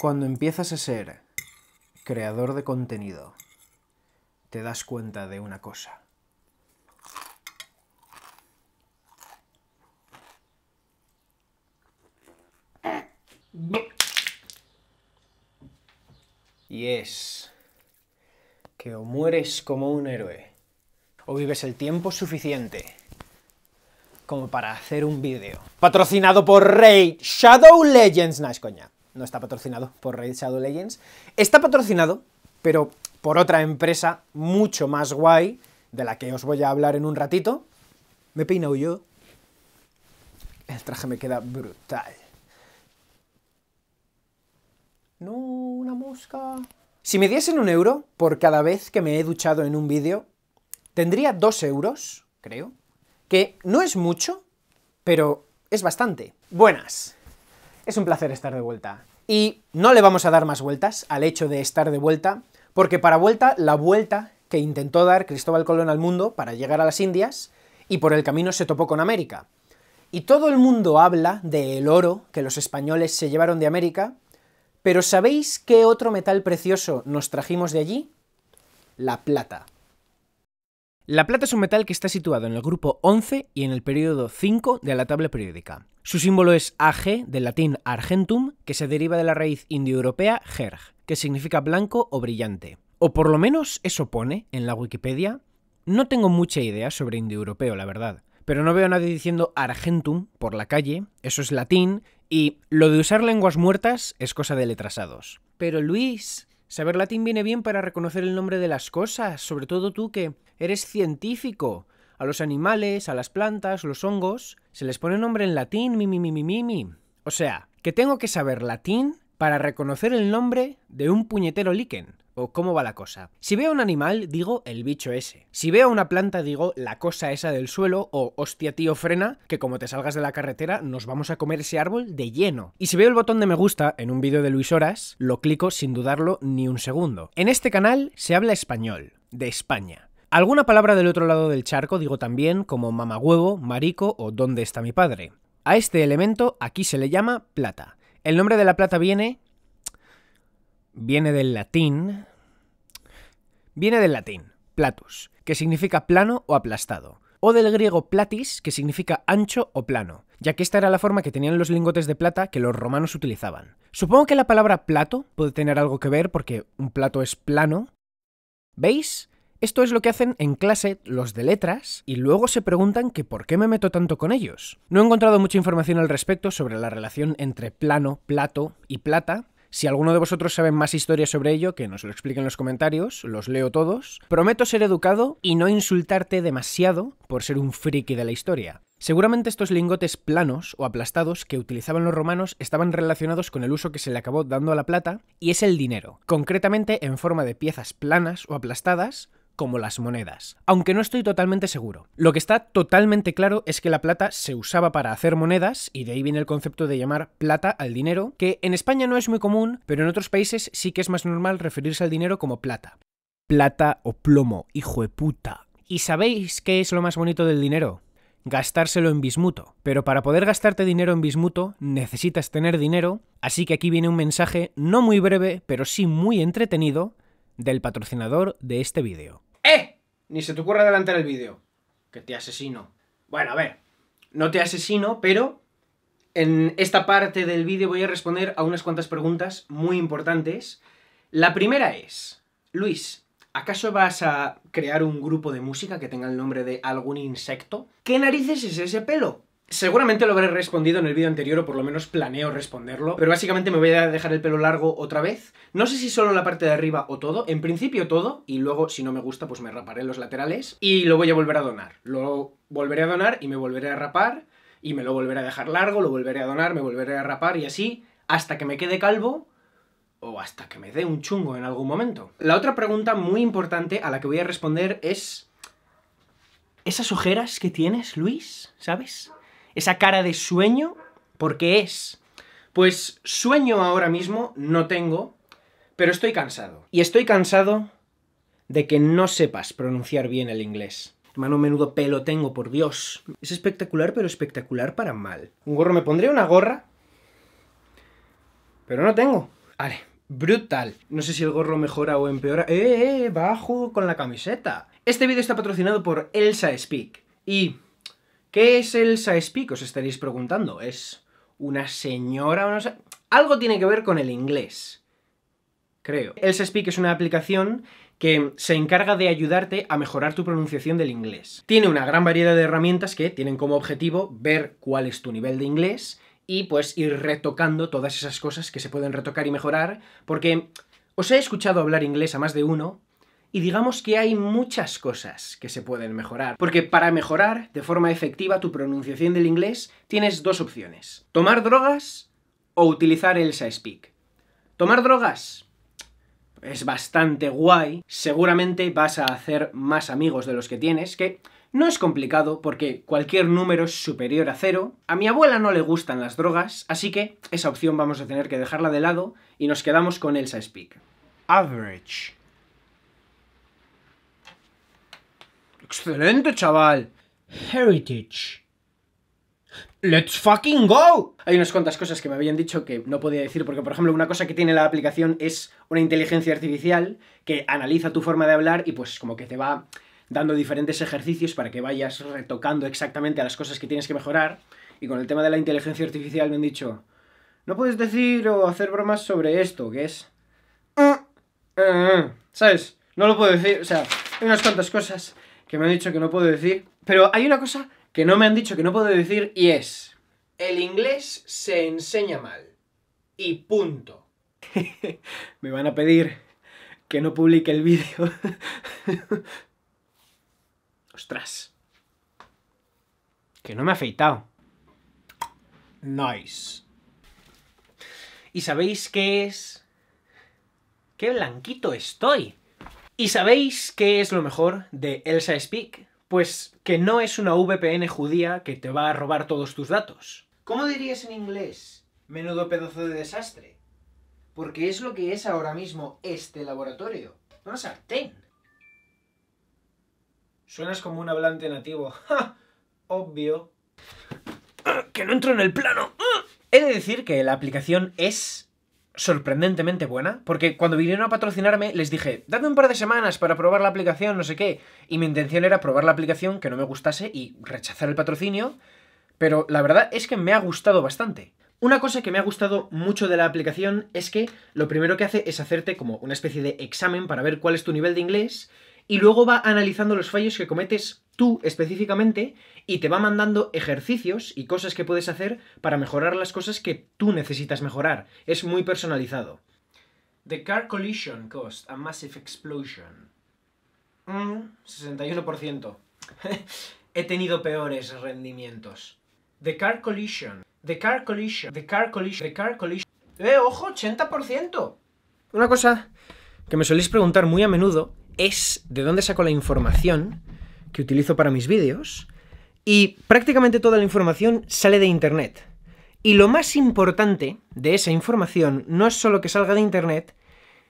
Cuando empiezas a ser creador de contenido, te das cuenta de una cosa. Y es que o mueres como un héroe, o vives el tiempo suficiente como para hacer un vídeo. Patrocinado por Raid Shadow Legends. No, es coña. No está patrocinado por Raid Shadow Legends. Está patrocinado, pero por otra empresa mucho más guay, de la que os voy a hablar en un ratito. Me he peinado yo. El traje me queda brutal. No, una mosca. Si me diesen 1 euro por cada vez que me he duchado en un vídeo, tendría 2 euros, creo. Que no es mucho, pero es bastante. Buenas. Es un placer estar de vuelta. Y no le vamos a dar más vueltas al hecho de estar de vuelta, porque para vuelta, la vuelta que intentó dar Cristóbal Colón al mundo para llegar a las Indias, y por el camino se topó con América. Y todo el mundo habla del oro que los españoles se llevaron de América, pero ¿sabéis qué otro metal precioso nos trajimos de allí? La plata. La plata es un metal que está situado en el grupo 11 y en el período 5 de la tabla periódica. Su símbolo es Ag, del latín argentum, que se deriva de la raíz indoeuropea gerg, que significa blanco o brillante. O por lo menos eso pone en la Wikipedia. No tengo mucha idea sobre indoeuropeo, la verdad, pero no veo a nadie diciendo argentum por la calle, eso es latín, y lo de usar lenguas muertas es cosa de letrasados. Pero Luis, saber latín viene bien para reconocer el nombre de las cosas, sobre todo tú que eres científico. A los animales, a las plantas, los hongos, se les pone nombre en latín, mi. O sea, que tengo que saber latín para reconocer el nombre de un puñetero líquen. ¿O cómo va la cosa? Si veo un animal, digo el bicho ese. Si veo una planta, digo la cosa esa del suelo, o hostia tío frena, que como te salgas de la carretera, nos vamos a comer ese árbol de lleno. Y si veo el botón de me gusta en un vídeo de Luis Horas, lo clico sin dudarlo ni un segundo. En este canal se habla español, de España. Alguna palabra del otro lado del charco digo también, como mamahuevo, marico o dónde está mi padre. A este elemento aquí se le llama plata. El nombre de la plata viene del latín, platus, que significa plano o aplastado, o del griego platis, que significa ancho o plano, ya que esta era la forma que tenían los lingotes de plata que los romanos utilizaban. Supongo que la palabra plato puede tener algo que ver porque un plato es plano. ¿Veis? Esto es lo que hacen en clase los de letras y luego se preguntan que por qué me meto tanto con ellos. No he encontrado mucha información al respecto sobre la relación entre plano, plato y plata. Si alguno de vosotros sabe más historias sobre ello, que nos lo explique en los comentarios, los leo todos. Prometo ser educado y no insultarte demasiado por ser un friki de la historia. Seguramente estos lingotes planos o aplastados que utilizaban los romanos estaban relacionados con el uso que se le acabó dando a la plata, y es el dinero, concretamente en forma de piezas planas o aplastadas, como las monedas, aunque no estoy totalmente seguro. Lo que está totalmente claro es que la plata se usaba para hacer monedas, y de ahí viene el concepto de llamar plata al dinero, que en España no es muy común, pero en otros países sí que es más normal referirse al dinero como plata. Plata o plomo, hijo de puta. ¿Y sabéis qué es lo más bonito del dinero? Gastárselo en bismuto. Pero para poder gastarte dinero en bismuto necesitas tener dinero, así que aquí viene un mensaje no muy breve, pero sí muy entretenido, del patrocinador de este vídeo. Ni se te ocurra adelantar el vídeo, que te asesino. Bueno, a ver, no te asesino, pero en esta parte del vídeo voy a responder a unas cuantas preguntas muy importantes. La primera es, Luis, ¿acaso vas a crear un grupo de música que tenga el nombre de algún insecto? ¿Qué narices es ese pelo? Seguramente lo habré respondido en el vídeo anterior, o por lo menos planeo responderlo, pero básicamente me voy a dejar el pelo largo otra vez. No sé si solo la parte de arriba o todo, en principio todo, y luego si no me gusta pues me raparé los laterales, y lo voy a volver a donar. Lo volveré a donar y me volveré a rapar, y me lo volveré a dejar largo, lo volveré a donar, me volveré a rapar, y así hasta que me quede calvo, o hasta que me dé un chungo en algún momento. La otra pregunta muy importante a la que voy a responder es... ¿esas ojeras que tienes, Luis? ¿Sabes? Esa cara de sueño, ¿por qué es? Pues sueño ahora mismo no tengo, pero estoy cansado. Y estoy cansado de que no sepas pronunciar bien el inglés. Hermano, menudo pelo tengo, por Dios. Es espectacular, pero espectacular para mal. Un gorro, me pondré una gorra, pero no tengo. Vale, brutal. No sé si el gorro mejora o empeora. Bajo con la camiseta. Este vídeo está patrocinado por Elsa Speak. ¿Y qué es Elsa Speak? Os estaréis preguntando. ¿Es una señora o no sé? Algo tiene que ver con el inglés, creo. Elsa Speak es una aplicación que se encarga de ayudarte a mejorar tu pronunciación del inglés. Tiene una gran variedad de herramientas que tienen como objetivo ver cuál es tu nivel de inglés y pues ir retocando todas esas cosas que se pueden retocar y mejorar, porque os he escuchado hablar inglés a más de uno y digamos que hay muchas cosas que se pueden mejorar. Porque para mejorar de forma efectiva tu pronunciación del inglés tienes dos opciones: tomar drogas o utilizar Elsa Speak. Tomar drogas es bastante guay, seguramente vas a hacer más amigos de los que tienes, que no es complicado porque cualquier número es superior a 0. A mi abuela no le gustan las drogas, así que esa opción vamos a tener que dejarla de lado y nos quedamos con Elsa Speak. Average. ¡Excelente, chaval! Heritage. ¡Let's fucking go! Hay unas cuantas cosas que me habían dicho que no podía decir porque, por ejemplo, una cosa que tiene la aplicación es una inteligencia artificial que analiza tu forma de hablar y pues como que te va dando diferentes ejercicios para que vayas retocando exactamente a las cosas que tienes que mejorar. Y con el tema de la inteligencia artificial me han dicho: no puedes decir o hacer bromas sobre esto, que es... ¿sabes? No lo puedo decir, o sea, hay unas cuantas cosas que me han dicho que no puedo decir, pero hay una cosa que no me han dicho que no puedo decir y es: el inglés se enseña mal. Y punto. Me van a pedir que no publique el vídeo. Ostras. Que no me he afeitado. Nice. ¿Y sabéis qué es? ¡Qué blanquito estoy! ¿Y sabéis qué es lo mejor de Elsa Speak? Pues que no es una VPN judía que te va a robar todos tus datos. ¿Cómo dirías en inglés? Menudo pedazo de desastre. Porque es lo que es ahora mismo este laboratorio. Una sartén. Suenas como un hablante nativo. ¡Ja! Obvio. ¡Que no entro en el plano! He de decir que la aplicación es sorprendentemente buena, porque cuando vinieron a patrocinarme les dije: dadme un par de semanas para probar la aplicación, no sé qué, y mi intención era probar la aplicación, que no me gustase y rechazar el patrocinio, pero la verdad es que me ha gustado bastante. Una cosa que me ha gustado mucho de la aplicación es que lo primero que hace es hacerte como una especie de examen para ver cuál es tu nivel de inglés, y luego va analizando los fallos que cometes tú específicamente y te va mandando ejercicios y cosas que puedes hacer para mejorar las cosas que tú necesitas mejorar. Es muy personalizado. The car collision caused a massive explosion. 61%. He tenido peores rendimientos. The car collision. The car collision. The car collision. The car collision. ¡Ojo! 80%. Una cosa que me soléis preguntar muy a menudo es de dónde saco la información que utilizo para mis vídeos, y prácticamente toda la información sale de internet. Y lo más importante de esa información no es solo que salga de internet,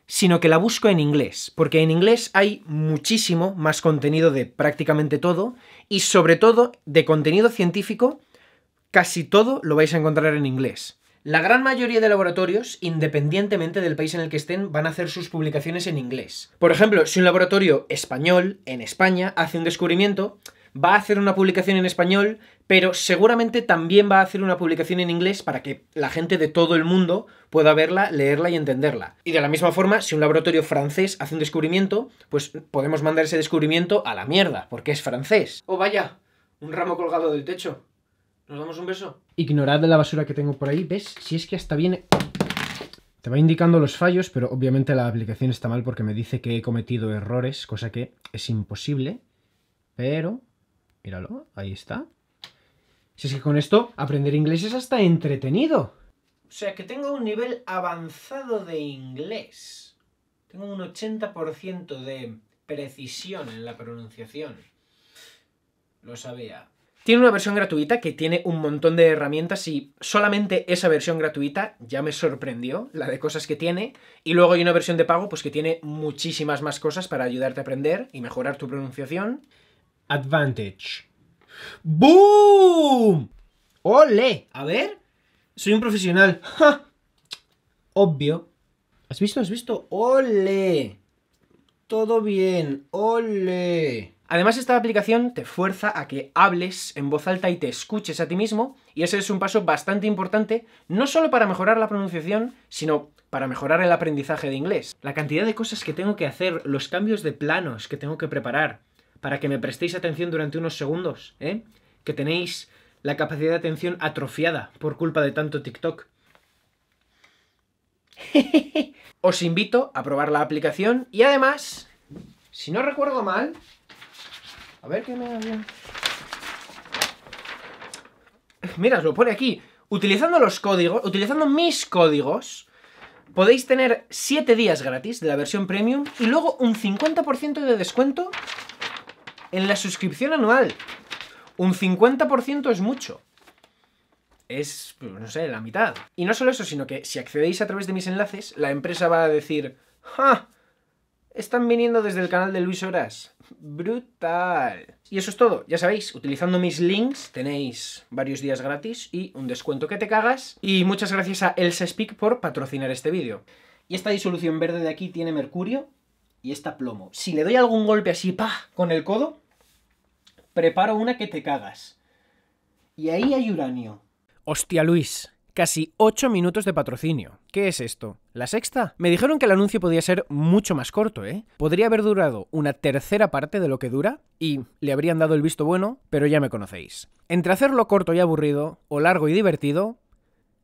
sino que la busco en inglés, porque en inglés hay muchísimo más contenido de prácticamente todo, y sobre todo de contenido científico, casi todo lo vais a encontrar en inglés. La gran mayoría de laboratorios, independientemente del país en el que estén, van a hacer sus publicaciones en inglés. Por ejemplo, si un laboratorio español en España hace un descubrimiento, va a hacer una publicación en español, pero seguramente también va a hacer una publicación en inglés para que la gente de todo el mundo pueda verla, leerla y entenderla. Y de la misma forma, si un laboratorio francés hace un descubrimiento, pues podemos mandar ese descubrimiento a la mierda, porque es francés. ¡Oh, vaya! Un ramo colgado del techo. ¿Nos damos un beso? Ignorad la basura que tengo por ahí, ¿ves? Si es que hasta viene... Te va indicando los fallos, pero obviamente la aplicación está mal porque me dice que he cometido errores, cosa que es imposible. Pero... míralo, ahí está. Si es que con esto aprender inglés es hasta entretenido. O sea que tengo un nivel avanzado de inglés. Tengo un 80% de precisión en la pronunciación. Lo sabía. Tiene una versión gratuita que tiene un montón de herramientas y solamente esa versión gratuita ya me sorprendió, la de cosas que tiene. Y luego hay una versión de pago pues que tiene muchísimas más cosas para ayudarte a aprender y mejorar tu pronunciación. Advantage. ¡Boom! ¡Ole! A ver. Soy un profesional. ¡Ja! Obvio. ¿Has visto? ¿Has visto? ¡Ole! Todo bien, ¡ole! Además, esta aplicación te fuerza a que hables en voz alta y te escuches a ti mismo, y ese es un paso bastante importante, no solo para mejorar la pronunciación, sino para mejorar el aprendizaje de inglés. La cantidad de cosas que tengo que hacer, los cambios de planos que tengo que preparar, para que me prestéis atención durante unos segundos, ¿eh? Que tenéis la capacidad de atención atrofiada por culpa de tanto TikTok. Os invito a probar la aplicación y además, si no recuerdo mal... A ver qué me había... Mira, os lo pone aquí. Utilizando los códigos, utilizando mis códigos, podéis tener 7 días gratis de la versión premium y luego un 50% de descuento en la suscripción anual. Un 50% es mucho. Es, no sé, la mitad. Y no solo eso, sino que si accedéis a través de mis enlaces, la empresa va a decir: ¡ja! Están viniendo desde el canal de Luis Horas. ¡Brutal! Y eso es todo. Ya sabéis, utilizando mis links tenéis varios días gratis y un descuento que te cagas. Y muchas gracias a Elsa Speak por patrocinar este vídeo. Y esta disolución verde de aquí tiene mercurio y esta plomo. Si le doy algún golpe así, ¡pah!, con el codo, preparo una que te cagas. Y ahí hay uranio. Hostia, Luis, casi 8 minutos de patrocinio. ¿Qué es esto? ¿La sexta? Me dijeron que el anuncio podía ser mucho más corto, ¿eh? Podría haber durado una tercera parte de lo que dura y le habrían dado el visto bueno, pero ya me conocéis. Entre hacerlo corto y aburrido, o largo y divertido,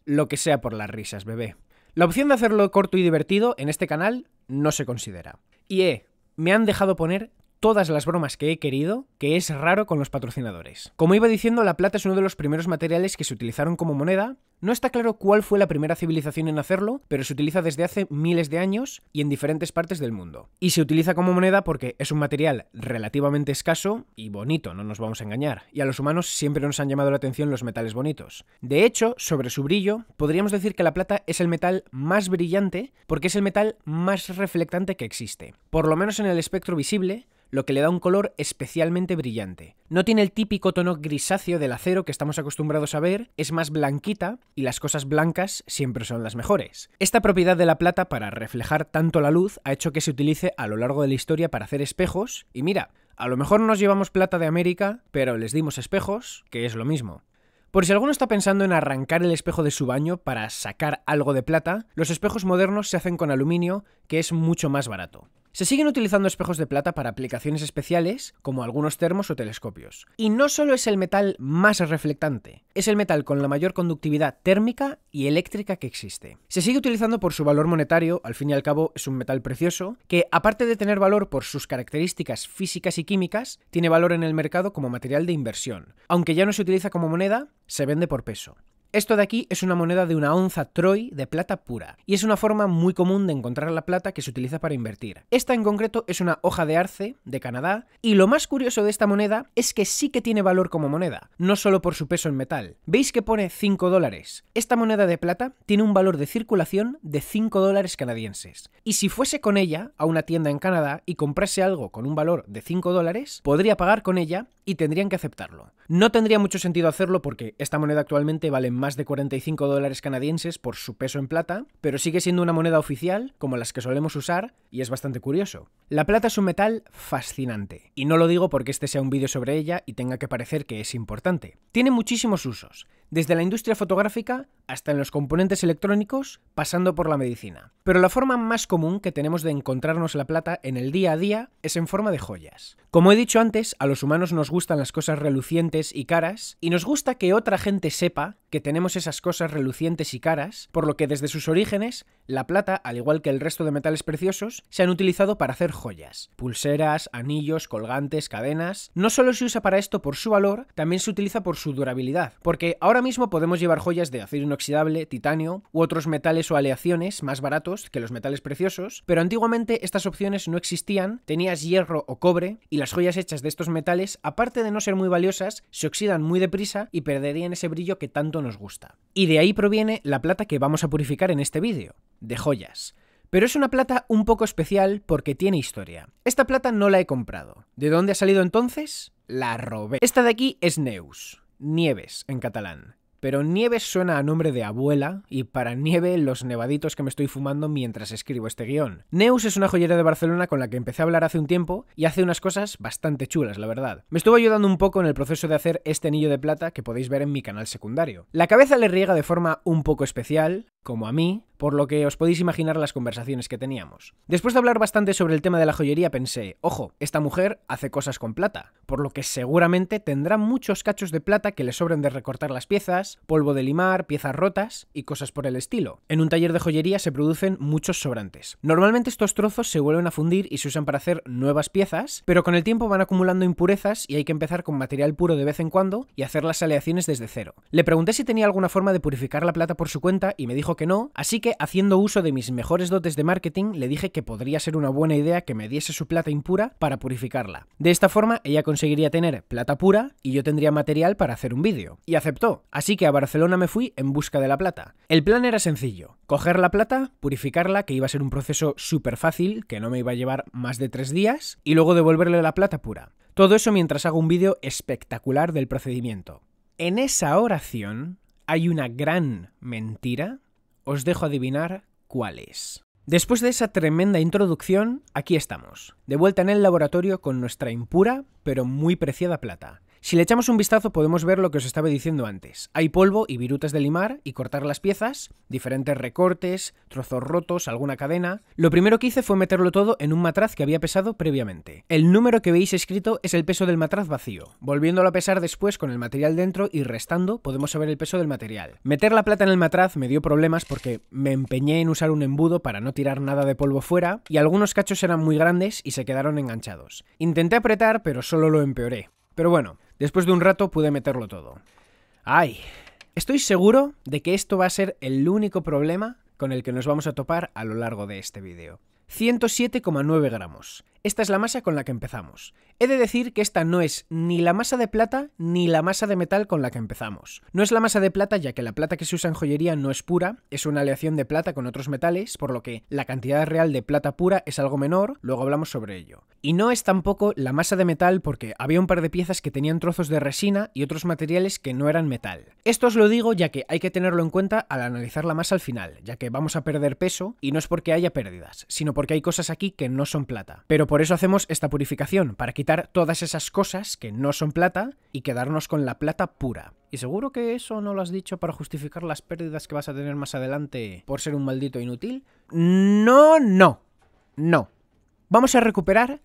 lo que sea por las risas, bebé. La opción de hacerlo corto y divertido en este canal no se considera. Y me han dejado poner todas las bromas que he querido, que es raro con los patrocinadores. Como iba diciendo, la plata es uno de los primeros materiales que se utilizaron como moneda. No está claro cuál fue la primera civilización en hacerlo, pero se utiliza desde hace miles de años y en diferentes partes del mundo. Y se utiliza como moneda porque es un material relativamente escaso y bonito, no nos vamos a engañar. Y a los humanos siempre nos han llamado la atención los metales bonitos. De hecho, sobre su brillo, podríamos decir que la plata es el metal más brillante porque es el metal más reflectante que existe. Por lo menos en el espectro visible, lo que le da un color especialmente brillante. No tiene el típico tono grisáceo del acero que estamos acostumbrados a ver, es más blanquita y las cosas blancas siempre son las mejores. Esta propiedad de la plata para reflejar tanto la luz ha hecho que se utilice a lo largo de la historia para hacer espejos y mira, a lo mejor nos llevamos plata de América, pero les dimos espejos, que es lo mismo. Por si alguno está pensando en arrancar el espejo de su baño para sacar algo de plata, los espejos modernos se hacen con aluminio, que es mucho más barato. Se siguen utilizando espejos de plata para aplicaciones especiales, como algunos termos o telescopios. Y no solo es el metal más reflectante, es el metal con la mayor conductividad térmica y eléctrica que existe. Se sigue utilizando por su valor monetario, al fin y al cabo es un metal precioso, que aparte de tener valor por sus características físicas y químicas, tiene valor en el mercado como material de inversión. Aunque ya no se utiliza como moneda, se vende por peso. Esto de aquí es una moneda de una onza Troy de plata pura, y es una forma muy común de encontrar la plata que se utiliza para invertir. Esta en concreto es una hoja de arce de Canadá, y lo más curioso de esta moneda es que sí que tiene valor como moneda, no solo por su peso en metal. ¿Veis que pone 5 dólares? Esta moneda de plata tiene un valor de circulación de 5 dólares canadienses, y si fuese con ella a una tienda en Canadá y comprase algo con un valor de 5 dólares, podría pagar con ella y tendrían que aceptarlo. No tendría mucho sentido hacerlo porque esta moneda actualmente vale más de 45 dólares canadienses por su peso en plata, pero sigue siendo una moneda oficial como las que solemos usar y es bastante curioso. La plata es un metal fascinante, y no lo digo porque este sea un vídeo sobre ella y tenga que parecer que es importante. Tiene muchísimos usos, desde la industria fotográfica hasta en los componentes electrónicos, pasando por la medicina. Pero la forma más común que tenemos de encontrarnos la plata en el día a día es en forma de joyas. Como he dicho antes, a los humanos nos gustan las cosas relucientes y caras, y nos gusta que otra gente sepa que tenemos esas cosas relucientes y caras, por lo que desde sus orígenes, la plata, al igual que el resto de metales preciosos, se han utilizado para hacer joyas. Pulseras, anillos, colgantes, cadenas... No solo se usa para esto por su valor, también se utiliza por su durabilidad, porque ahora mismo podemos llevar joyas de acero inoxidable, titanio u otros metales o aleaciones más baratos que los metales preciosos, pero antiguamente estas opciones no existían, tenías hierro o cobre, y las joyas hechas de estos metales, aparte de no ser muy valiosas, se oxidan muy deprisa y perderían ese brillo que tanto nos gusta. Y de ahí proviene la plata que vamos a purificar en este vídeo, de joyas. Pero es una plata un poco especial porque tiene historia. Esta plata no la he comprado. ¿De dónde ha salido entonces? La robé. Esta de aquí es Neus, Nieves en catalán. pero Nieves suena a nombre de abuela, y para nieve los nevaditos que me estoy fumando mientras escribo este guión. Neus es una joyera de Barcelona con la que empecé a hablar hace un tiempo y hace unas cosas bastante chulas, la verdad. Me estuvo ayudando un poco en el proceso de hacer este anillo de plata que podéis ver en mi canal secundario. La cabeza le riega de forma un poco especial, como a mí, por lo que os podéis imaginar las conversaciones que teníamos. Después de hablar bastante sobre el tema de la joyería pensé, ojo, esta mujer hace cosas con plata, por lo que seguramente tendrá muchos cachos de plata que le sobren de recortar las piezas, polvo de limar, piezas rotas y cosas por el estilo. En un taller de joyería se producen muchos sobrantes. Normalmente estos trozos se vuelven a fundir y se usan para hacer nuevas piezas, pero con el tiempo van acumulando impurezas y hay que empezar con material puro de vez en cuando y hacer las aleaciones desde cero. Le pregunté si tenía alguna forma de purificar la plata por su cuenta y me dijo que no, así que haciendo uso de mis mejores dotes de marketing le dije que podría ser una buena idea que me diese su plata impura para purificarla. De esta forma ella conseguiría tener plata pura y yo tendría material para hacer un vídeo. Y aceptó, así que a Barcelona me fui en busca de la plata. El plan era sencillo, coger la plata, purificarla, que iba a ser un proceso súper fácil, que no me iba a llevar más de 3 días, y luego devolverle la plata pura. Todo eso mientras hago un vídeo espectacular del procedimiento. En esa oración hay una gran mentira. Os dejo adivinar cuál es. Después de esa tremenda introducción, aquí estamos, de vuelta en el laboratorio con nuestra impura pero muy preciada plata. Si le echamos un vistazo podemos ver lo que os estaba diciendo antes. Hay polvo y virutas de limar y cortar las piezas, diferentes recortes, trozos rotos, alguna cadena. Lo primero que hice fue meterlo todo en un matraz que había pesado previamente. El número que veis escrito es el peso del matraz vacío. Volviéndolo a pesar después con el material dentro y restando podemos saber el peso del material. Meter la plata en el matraz me dio problemas porque me empeñé en usar un embudo para no tirar nada de polvo fuera y algunos cachos eran muy grandes y se quedaron enganchados. Intenté apretar pero solo lo empeoré. Pero bueno, después de un rato pude meterlo todo. ¡Ay! Estoy seguro de que esto va a ser el único problema con el que nos vamos a topar a lo largo de este vídeo. 107,9 gramos. Esta es la masa con la que empezamos. He de decir que esta no es ni la masa de plata ni la masa de metal con la que empezamos. No es la masa de plata ya que la plata que se usa en joyería no es pura, es una aleación de plata con otros metales, por lo que la cantidad real de plata pura es algo menor, luego hablamos sobre ello. Y no es tampoco la masa de metal porque había un par de piezas que tenían trozos de resina y otros materiales que no eran metal. Esto os lo digo ya que hay que tenerlo en cuenta al analizar la masa al final, ya que vamos a perder peso y no es porque haya pérdidas, sino porque hay cosas aquí que no son plata. Pero por eso hacemos esta purificación, para quitar todas esas cosas que no son plata y quedarnos con la plata pura. ¿Y seguro que eso no lo has dicho para justificar las pérdidas que vas a tener más adelante por ser un maldito inútil? No. Vamos a recuperar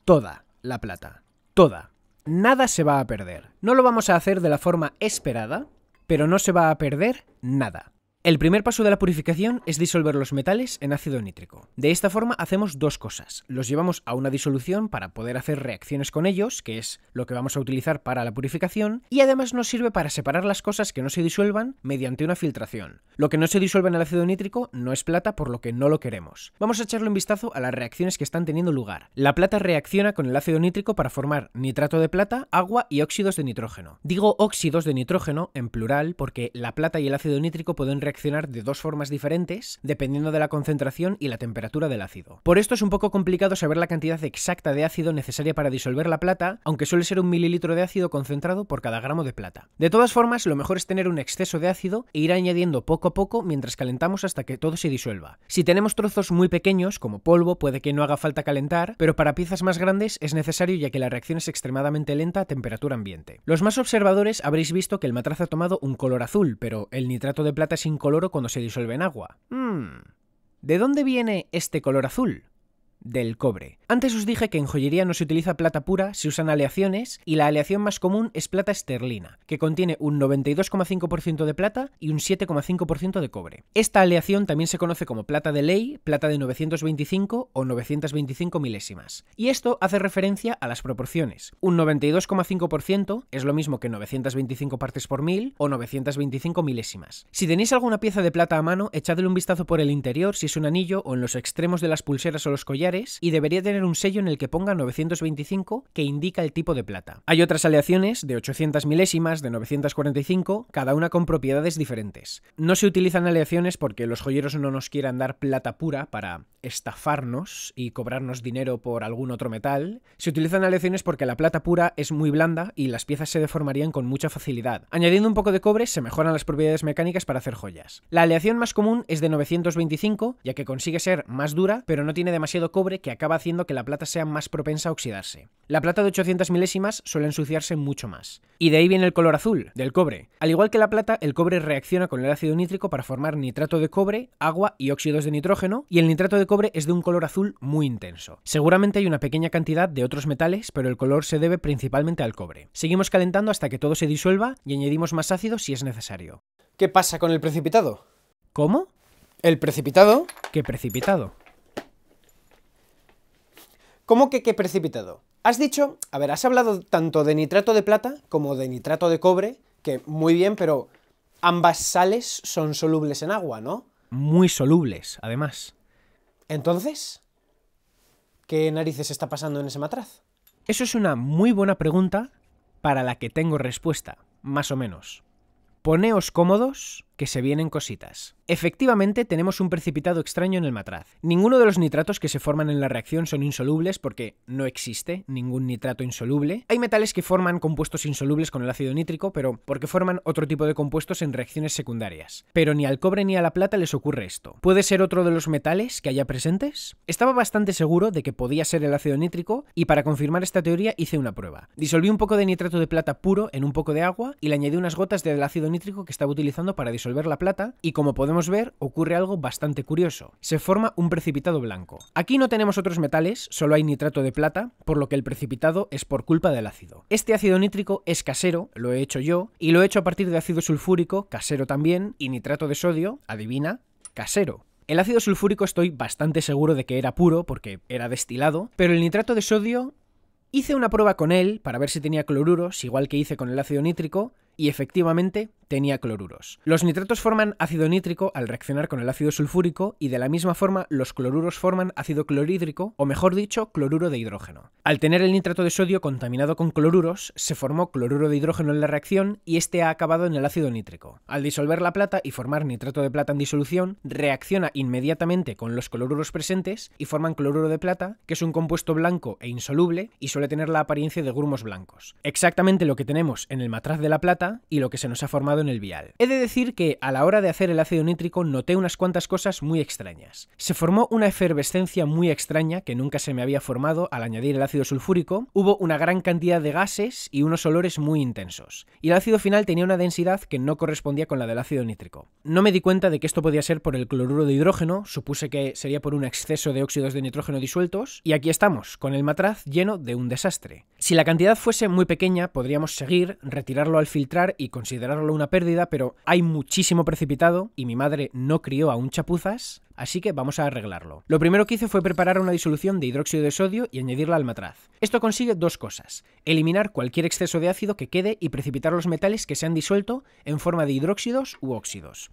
toda la plata. Toda. Nada se va a perder. No lo vamos a hacer de la forma esperada, pero no se va a perder nada. El primer paso de la purificación es disolver los metales en ácido nítrico. De esta forma hacemos dos cosas. Los llevamos a una disolución para poder hacer reacciones con ellos, que es lo que vamos a utilizar para la purificación, y además nos sirve para separar las cosas que no se disuelvan mediante una filtración. Lo que no se disuelve en el ácido nítrico no es plata, por lo que no lo queremos. Vamos a echarle un vistazo a las reacciones que están teniendo lugar. La plata reacciona con el ácido nítrico para formar nitrato de plata, agua y óxidos de nitrógeno. Digo óxidos de nitrógeno en plural porque la plata y el ácido nítrico pueden reaccionar de dos formas diferentes dependiendo de la concentración y la temperatura del ácido. Por esto es un poco complicado saber la cantidad exacta de ácido necesaria para disolver la plata, aunque suele ser 1 mililitro de ácido concentrado por cada gramo de plata. De todas formas, lo mejor es tener un exceso de ácido e ir añadiendo poco a poco mientras calentamos hasta que todo se disuelva. Si tenemos trozos muy pequeños, como polvo, puede que no haga falta calentar, pero para piezas más grandes es necesario ya que la reacción es extremadamente lenta a temperatura ambiente. Los más observadores habréis visto que el matraz ha tomado un color azul, pero el nitrato de plata es incoloro cuando se disuelve en agua. ¿De dónde viene este color azul? Del cobre. Antes os dije que en joyería no se utiliza plata pura, se usan aleaciones y la aleación más común es plata esterlina, que contiene un 92,5% de plata y un 7,5% de cobre. Esta aleación también se conoce como plata de ley, plata de 925 o 925 milésimas. Y esto hace referencia a las proporciones. Un 92,5% es lo mismo que 925 partes por mil o 925 milésimas. Si tenéis alguna pieza de plata a mano, echadle un vistazo por el interior si es un anillo o en los extremos de las pulseras o los collares auxiliares y debería tener un sello en el que ponga 925 que indica el tipo de plata. Hay otras aleaciones de 800 milésimas, de 945, cada una con propiedades diferentes. No se utilizan aleaciones porque los joyeros no nos quieran dar plata pura para estafarnos y cobrarnos dinero por algún otro metal. Se utilizan aleaciones porque la plata pura es muy blanda y las piezas se deformarían con mucha facilidad. Añadiendo un poco de cobre se mejoran las propiedades mecánicas para hacer joyas. La aleación más común es de 925, ya que consigue ser más dura, pero no tiene demasiado cobre que acaba haciendo que la plata sea más propensa a oxidarse. La plata de 800 milésimas suele ensuciarse mucho más. Y de ahí viene el color azul, del cobre. Al igual que la plata, el cobre reacciona con el ácido nítrico para formar nitrato de cobre, agua y óxidos de nitrógeno, y el nitrato de cobre es de un color azul muy intenso. Seguramente hay una pequeña cantidad de otros metales, pero el color se debe principalmente al cobre. Seguimos calentando hasta que todo se disuelva y añadimos más ácido si es necesario. ¿Qué pasa con el precipitado? ¿Cómo? ¿El precipitado? ¿Qué precipitado? ¿Cómo que qué precipitado? Has dicho, has hablado tanto de nitrato de plata como de nitrato de cobre, que muy bien, pero ambas sales son solubles en agua, ¿no? Muy solubles, además. Entonces, ¿qué narices está pasando en ese matraz? Eso es una muy buena pregunta para la que tengo respuesta, más o menos. Poneos cómodos, que se vienen cositas. Efectivamente, tenemos un precipitado extraño en el matraz. Ninguno de los nitratos que se forman en la reacción son insolubles porque no existe ningún nitrato insoluble. Hay metales que forman compuestos insolubles con el ácido nítrico, pero porque forman otro tipo de compuestos en reacciones secundarias. Pero ni al cobre ni a la plata les ocurre esto. ¿Puede ser otro de los metales que haya presentes? Estaba bastante seguro de que podía ser el ácido nítrico y para confirmar esta teoría hice una prueba. Disolví un poco de nitrato de plata puro en un poco de agua y le añadí unas gotas del ácido nítrico que estaba utilizando para disolver la plata y como podemos ver ocurre algo bastante curioso. Se forma un precipitado blanco. Aquí no tenemos otros metales, solo hay nitrato de plata, por lo que el precipitado es por culpa del ácido. Este ácido nítrico es casero, lo he hecho yo, y lo he hecho a partir de ácido sulfúrico, casero también, y nitrato de sodio, adivina, casero. El ácido sulfúrico estoy bastante seguro de que era puro porque era destilado, pero el nitrato de sodio hice una prueba con él para ver si tenía cloruros, igual que hice con el ácido nítrico, y efectivamente tenía cloruros. Los nitratos forman ácido nítrico al reaccionar con el ácido sulfúrico y de la misma forma los cloruros forman ácido clorhídrico, o mejor dicho, cloruro de hidrógeno. Al tener el nitrato de sodio contaminado con cloruros, se formó cloruro de hidrógeno en la reacción y este ha acabado en el ácido nítrico. Al disolver la plata y formar nitrato de plata en disolución, reacciona inmediatamente con los cloruros presentes y forman cloruro de plata, que es un compuesto blanco e insoluble y suele tener la apariencia de grumos blancos. Exactamente lo que tenemos en el matraz de la plata y lo que se nos ha formado en el vial. He de decir que a la hora de hacer el ácido nítrico noté unas cuantas cosas muy extrañas. Se formó una efervescencia muy extraña que nunca se me había formado al añadir el ácido sulfúrico, hubo una gran cantidad de gases y unos olores muy intensos. Y el ácido final tenía una densidad que no correspondía con la del ácido nítrico. No me di cuenta de que esto podía ser por el cloruro de hidrógeno, supuse que sería por un exceso de óxidos de nitrógeno disueltos, y aquí estamos, con el matraz lleno de un desastre. Si la cantidad fuese muy pequeña, podríamos seguir, retirarlo al filtrar y considerarlo una pérdida, pero hay muchísimo precipitado y mi madre no crió aún chapuzas, así que vamos a arreglarlo. Lo primero que hice fue preparar una disolución de hidróxido de sodio y añadirla al matraz. Esto consigue dos cosas: eliminar cualquier exceso de ácido que quede y precipitar los metales que se han disuelto en forma de hidróxidos u óxidos.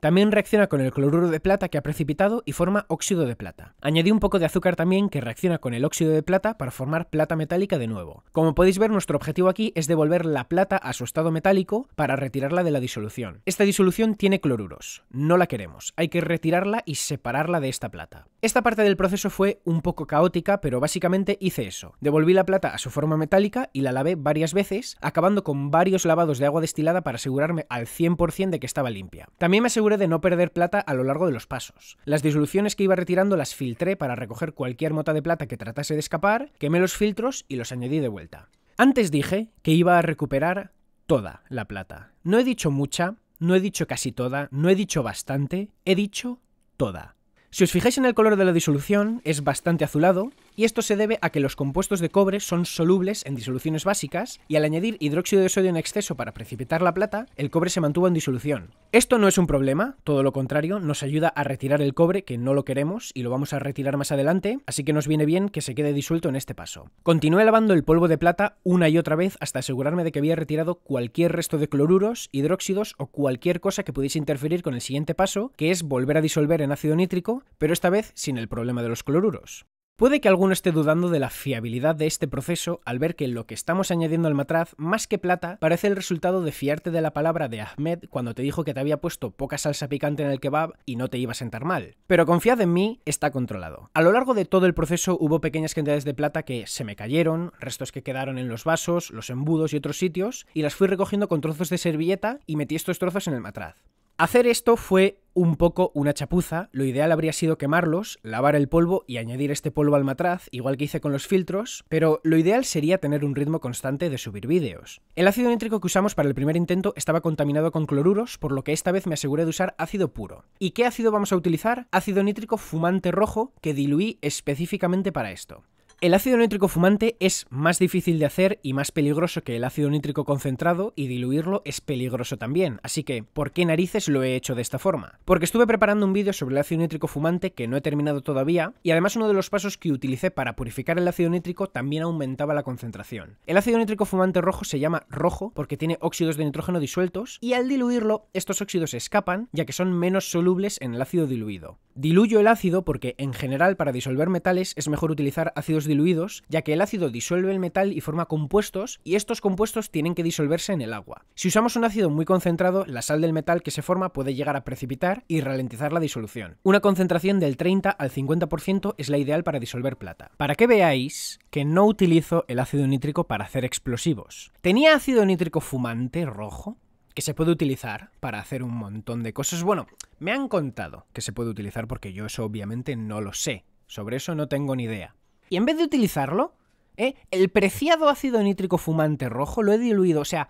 También reacciona con el cloruro de plata que ha precipitado y forma óxido de plata. Añadí un poco de azúcar también que reacciona con el óxido de plata para formar plata metálica de nuevo. Como podéis ver, nuestro objetivo aquí es devolver la plata a su estado metálico para retirarla de la disolución. Esta disolución tiene cloruros, no la queremos, hay que retirarla y separarla de esta plata. Esta parte del proceso fue un poco caótica, pero básicamente hice eso. Devolví la plata a su forma metálica y la lavé varias veces, acabando con varios lavados de agua destilada para asegurarme al 100% de que estaba limpia. También me aseguré de no perder plata a lo largo de los pasos. Las disoluciones que iba retirando las filtré para recoger cualquier mota de plata que tratase de escapar, quemé los filtros y los añadí de vuelta. Antes dije que iba a recuperar toda la plata. No he dicho mucha, no he dicho casi toda, no he dicho bastante, he dicho toda. Si os fijáis en el color de la disolución, es bastante azulado y esto se debe a que los compuestos de cobre son solubles en disoluciones básicas y al añadir hidróxido de sodio en exceso para precipitar la plata, el cobre se mantuvo en disolución. Esto no es un problema, todo lo contrario, nos ayuda a retirar el cobre que no lo queremos y lo vamos a retirar más adelante, así que nos viene bien que se quede disuelto en este paso. Continué lavando el polvo de plata una y otra vez hasta asegurarme de que había retirado cualquier resto de cloruros, hidróxidos o cualquier cosa que pudiese interferir con el siguiente paso, que es volver a disolver en ácido nítrico, pero esta vez sin el problema de los cloruros. Puede que alguno esté dudando de la fiabilidad de este proceso al ver que lo que estamos añadiendo al matraz, más que plata, parece el resultado de fiarte de la palabra de Ahmed cuando te dijo que te había puesto poca salsa picante en el kebab y no te iba a sentar mal. Pero confiad en mí, está controlado. A lo largo de todo el proceso hubo pequeñas cantidades de plata que se me cayeron, restos que quedaron en los vasos, los embudos y otros sitios, y las fui recogiendo con trozos de servilleta y metí estos trozos en el matraz. Hacer esto fue un poco una chapuza, lo ideal habría sido quemarlos, lavar el polvo y añadir este polvo al matraz, igual que hice con los filtros, pero lo ideal sería tener un ritmo constante de subir vídeos. El ácido nítrico que usamos para el primer intento estaba contaminado con cloruros, por lo que esta vez me aseguré de usar ácido puro. ¿Y qué ácido vamos a utilizar? Ácido nítrico fumante rojo que diluí específicamente para esto. El ácido nítrico fumante es más difícil de hacer y más peligroso que el ácido nítrico concentrado, y diluirlo es peligroso también, así que ¿por qué narices lo he hecho de esta forma? Porque estuve preparando un vídeo sobre el ácido nítrico fumante que no he terminado todavía, y además uno de los pasos que utilicé para purificar el ácido nítrico también aumentaba la concentración. El ácido nítrico fumante rojo se llama rojo porque tiene óxidos de nitrógeno disueltos, y al diluirlo estos óxidos escapan ya que son menos solubles en el ácido diluido. Diluyo el ácido porque en general para disolver metales es mejor utilizar ácidos diluidos, ya que el ácido disuelve el metal y forma compuestos, y estos compuestos tienen que disolverse en el agua. Si usamos un ácido muy concentrado, la sal del metal que se forma puede llegar a precipitar y ralentizar la disolución. Una concentración del 30 al 50% es la ideal para disolver plata. Para que veáis que no utilizo el ácido nítrico para hacer explosivos. ¿Tenía ácido nítrico fumante rojo? Que se puede utilizar para hacer un montón de cosas. Bueno, me han contado que se puede utilizar porque yo eso obviamente no lo sé. Sobre eso no tengo ni idea. Y en vez de utilizarlo, el preciado ácido nítrico fumante rojo lo he diluido. O sea,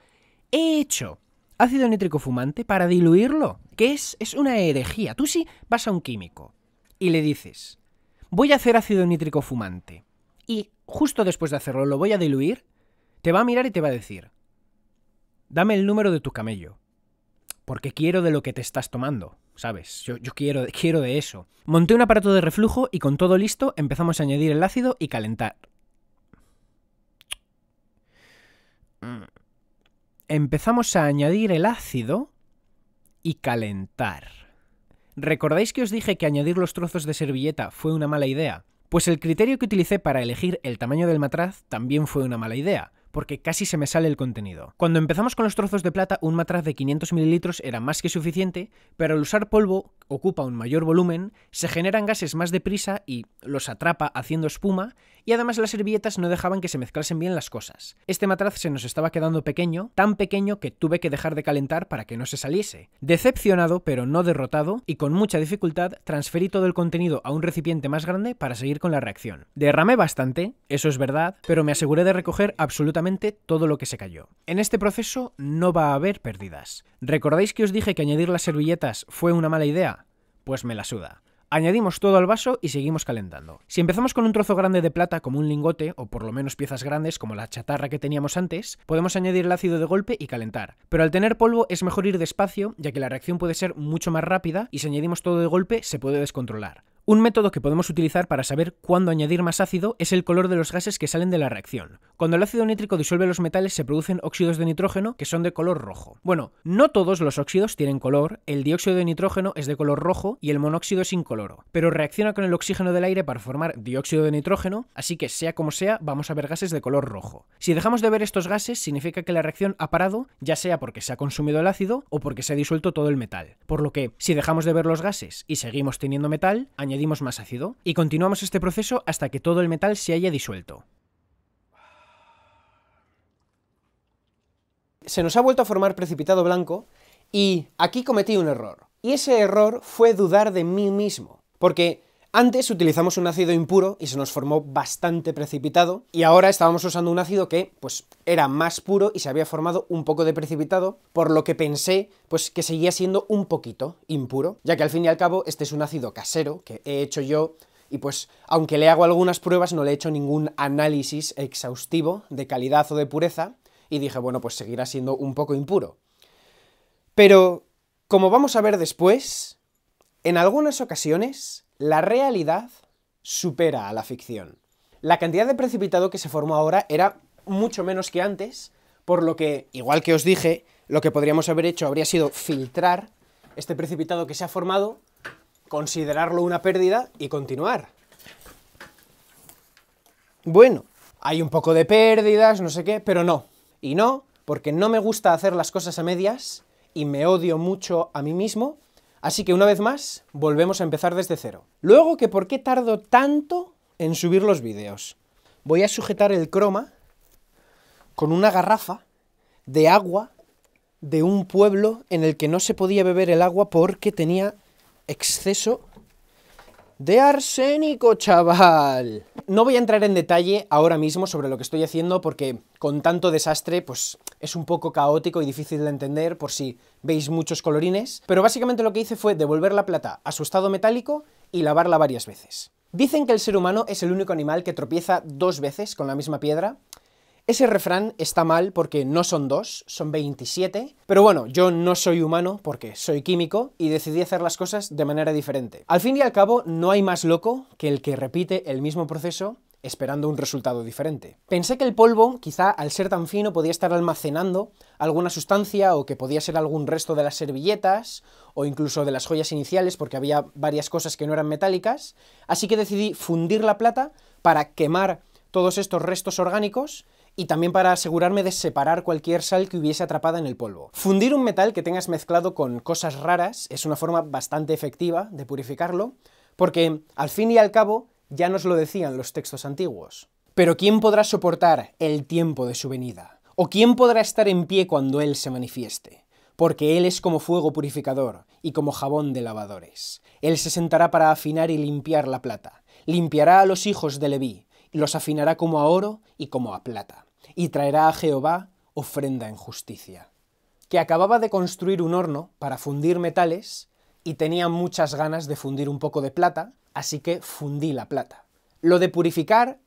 he hecho ácido nítrico fumante para diluirlo. Que es una herejía. Tú sí vas a un químico y le dices, voy a hacer ácido nítrico fumante, y justo después de hacerlo lo voy a diluir, te va a mirar y te va a decir, dame el número de tu camello, porque quiero de lo que te estás tomando, ¿sabes? Yo quiero de eso. Monté un aparato de reflujo y con todo listo empezamos a añadir el ácido y calentar. Empezamos a añadir el ácido y calentar. ¿Recordáis que os dije que añadir los trozos de servilleta fue una mala idea? Pues el criterio que utilicé para elegir el tamaño del matraz también fue una mala idea, porque casi se me sale el contenido. Cuando empezamos con los trozos de plata, un matraz de 500 mililitros era más que suficiente, pero al usar polvo ocupa un mayor volumen, se generan gases más deprisa y los atrapa haciendo espuma, y además las servilletas no dejaban que se mezclasen bien las cosas. Este matraz se nos estaba quedando pequeño, tan pequeño que tuve que dejar de calentar para que no se saliese. Decepcionado, pero no derrotado, y con mucha dificultad, transferí todo el contenido a un recipiente más grande para seguir con la reacción. Derramé bastante, eso es verdad, pero me aseguré de recoger absolutamente todo lo que se cayó. En este proceso no va a haber pérdidas. ¿Recordáis que os dije que añadir las servilletas fue una mala idea? Pues me la suda. Añadimos todo al vaso y seguimos calentando. Si empezamos con un trozo grande de plata como un lingote, o por lo menos piezas grandes como la chatarra que teníamos antes, podemos añadir el ácido de golpe y calentar. Pero al tener polvo es mejor ir despacio, ya que la reacción puede ser mucho más rápida y si añadimos todo de golpe se puede descontrolar. Un método que podemos utilizar para saber cuándo añadir más ácido es el color de los gases que salen de la reacción. Cuando el ácido nítrico disuelve los metales se producen óxidos de nitrógeno que son de color rojo. Bueno, no todos los óxidos tienen color, el dióxido de nitrógeno es de color rojo y el monóxido es incoloro, pero reacciona con el oxígeno del aire para formar dióxido de nitrógeno, así que sea como sea vamos a ver gases de color rojo. Si dejamos de ver estos gases significa que la reacción ha parado, ya sea porque se ha consumido el ácido o porque se ha disuelto todo el metal. Por lo que, si dejamos de ver los gases y seguimos teniendo metal, añadimos más ácido y continuamos este proceso hasta que todo el metal se haya disuelto. Se nos ha vuelto a formar precipitado blanco y aquí cometí un error. Y ese error fue dudar de mí mismo, porque antes utilizamos un ácido impuro y se nos formó bastante precipitado, y ahora estábamos usando un ácido que, pues, era más puro y se había formado un poco de precipitado, por lo que pensé, pues, que seguía siendo un poquito impuro, ya que al fin y al cabo este es un ácido casero que he hecho yo y pues aunque le hago algunas pruebas no le he hecho ningún análisis exhaustivo de calidad o de pureza y dije, bueno, pues seguirá siendo un poco impuro. Pero, como vamos a ver después, en algunas ocasiones la realidad supera a la ficción. La cantidad de precipitado que se formó ahora era mucho menos que antes, por lo que, igual que os dije, lo que podríamos haber hecho habría sido filtrar este precipitado que se ha formado, considerarlo una pérdida y continuar. Bueno, hay un poco de pérdidas, no sé qué, pero no. Y no, porque no me gusta hacer las cosas a medias y me odio mucho a mí mismo, así que una vez más, volvemos a empezar desde cero. Luego, que por qué tardo tanto en subir los vídeos. Voy a sujetar el croma con una garrafa de agua de un pueblo en el que no se podía beber el agua porque tenía exceso de arsénico, chaval. No voy a entrar en detalle ahora mismo sobre lo que estoy haciendo porque con tanto desastre pues es un poco caótico y difícil de entender por si veis muchos colorines, pero básicamente lo que hice fue devolver la plata a su estado metálico y lavarla varias veces. Dicen que el ser humano es el único animal que tropieza 2 veces con la misma piedra. Ese refrán está mal porque no son 2, son 27, pero bueno, yo no soy humano porque soy químico y decidí hacer las cosas de manera diferente. Al fin y al cabo, no hay más loco que el que repite el mismo proceso esperando un resultado diferente. Pensé que el polvo, quizá al ser tan fino, podía estar almacenando alguna sustancia o que podía ser algún resto de las servilletas o incluso de las joyas iniciales porque había varias cosas que no eran metálicas, así que decidí fundir la plata para quemar todos estos restos orgánicos y también para asegurarme de separar cualquier sal que hubiese atrapada en el polvo. Fundir un metal que tengas mezclado con cosas raras es una forma bastante efectiva de purificarlo, porque al fin y al cabo ya nos lo decían los textos antiguos. Pero ¿quién podrá soportar el tiempo de su venida? ¿O quién podrá estar en pie cuando Él se manifieste? Porque Él es como fuego purificador y como jabón de lavadores. Él se sentará para afinar y limpiar la plata. Limpiará a los hijos de Leví, y los afinará como a oro y como a plata, y traerá a Jehová ofrenda en justicia. Que acababa de construir un horno para fundir metales y tenía muchas ganas de fundir un poco de plata, así que fundí la plata. Lo de purificar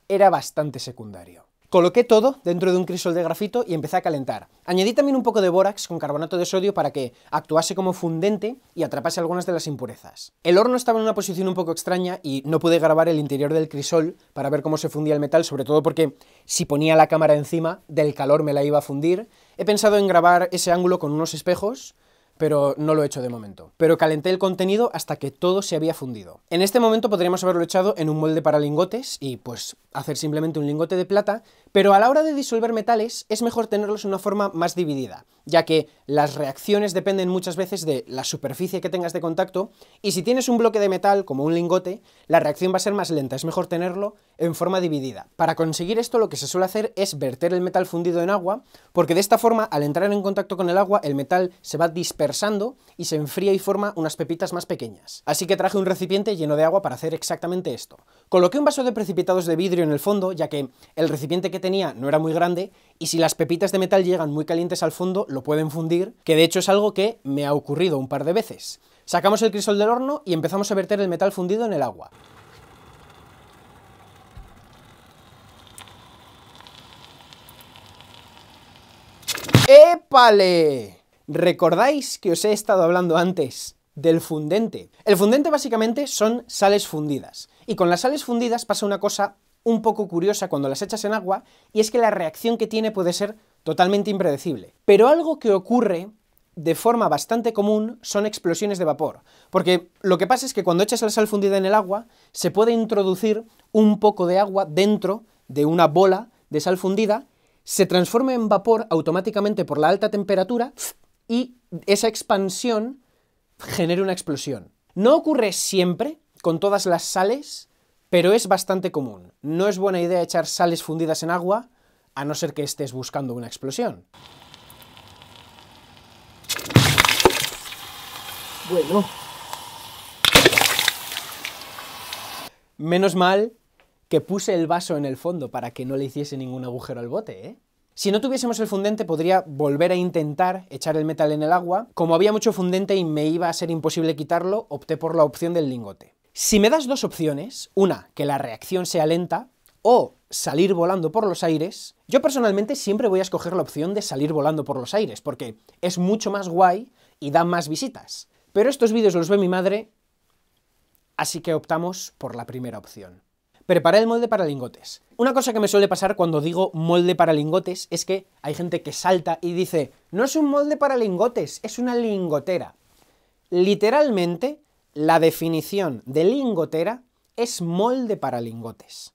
era bastante secundario. Coloqué todo dentro de un crisol de grafito y empecé a calentar. Añadí también un poco de bórax con carbonato de sodio para que actuase como fundente y atrapase algunas de las impurezas. El horno estaba en una posición un poco extraña y no pude grabar el interior del crisol para ver cómo se fundía el metal, sobre todo porque si ponía la cámara encima, del calor me la iba a fundir. He pensado en grabar ese ángulo con unos espejos, pero no lo he hecho de momento. Pero calenté el contenido hasta que todo se había fundido. En este momento podríamos haberlo echado en un molde para lingotes y pues hacer simplemente un lingote de plata, pero a la hora de disolver metales es mejor tenerlos en una forma más dividida, ya que las reacciones dependen muchas veces de la superficie que tengas de contacto y si tienes un bloque de metal como un lingote, la reacción va a ser más lenta, es mejor tenerlo en forma dividida. Para conseguir esto lo que se suele hacer es verter el metal fundido en agua, porque de esta forma al entrar en contacto con el agua el metal se va dispersando y se enfría y forma unas pepitas más pequeñas. Así que traje un recipiente lleno de agua para hacer exactamente esto. Coloqué un vaso de precipitados de vidrio en el fondo, ya que el recipiente que tenía no era muy grande y si las pepitas de metal llegan muy calientes al fondo lo pueden fundir, que de hecho es algo que me ha ocurrido un par de veces. Sacamos el crisol del horno y empezamos a verter el metal fundido en el agua. ¡Épale! ¿Recordáis que os he estado hablando antes del fundente? El fundente básicamente son sales fundidas, y con las sales fundidas pasa una cosa un poco curiosa cuando las echas en agua, y es que la reacción que tiene puede ser totalmente impredecible. Pero algo que ocurre de forma bastante común son explosiones de vapor, porque lo que pasa es que cuando echas la sal fundida en el agua, se puede introducir un poco de agua dentro de una bola de sal fundida, se transforma en vapor automáticamente por la alta temperatura, y esa expansión genera una explosión. No ocurre siempre con todas las sales, pero es bastante común. No es buena idea echar sales fundidas en agua, a no ser que estés buscando una explosión. Bueno. Menos mal que puse el vaso en el fondo para que no le hiciese ningún agujero al bote, ¿eh? Si no tuviésemos el fundente podría volver a intentar echar el metal en el agua. Como había mucho fundente y me iba a ser imposible quitarlo, opté por la opción del lingote. Si me das dos opciones, una, que la reacción sea lenta, o salir volando por los aires, yo personalmente siempre voy a escoger la opción de salir volando por los aires, porque es mucho más guay y da más visitas. Pero estos vídeos los ve mi madre, así que optamos por la primera opción. Preparé el molde para lingotes. Una cosa que me suele pasar cuando digo molde para lingotes es que hay gente que salta y dice, no es un molde para lingotes, es una lingotera. Literalmente, la definición de lingotera es molde para lingotes.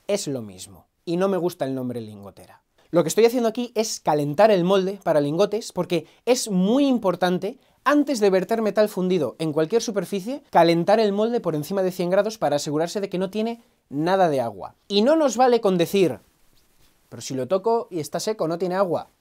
Es lo mismo, y no me gusta el nombre lingotera. Lo que estoy haciendo aquí es calentar el molde para lingotes porque es muy importante, antes de verter metal fundido en cualquier superficie, calentar el molde por encima de 100 grados para asegurarse de que no tiene nada de agua. Y no nos vale con decir, pero si lo toco y está seco, no tiene agua.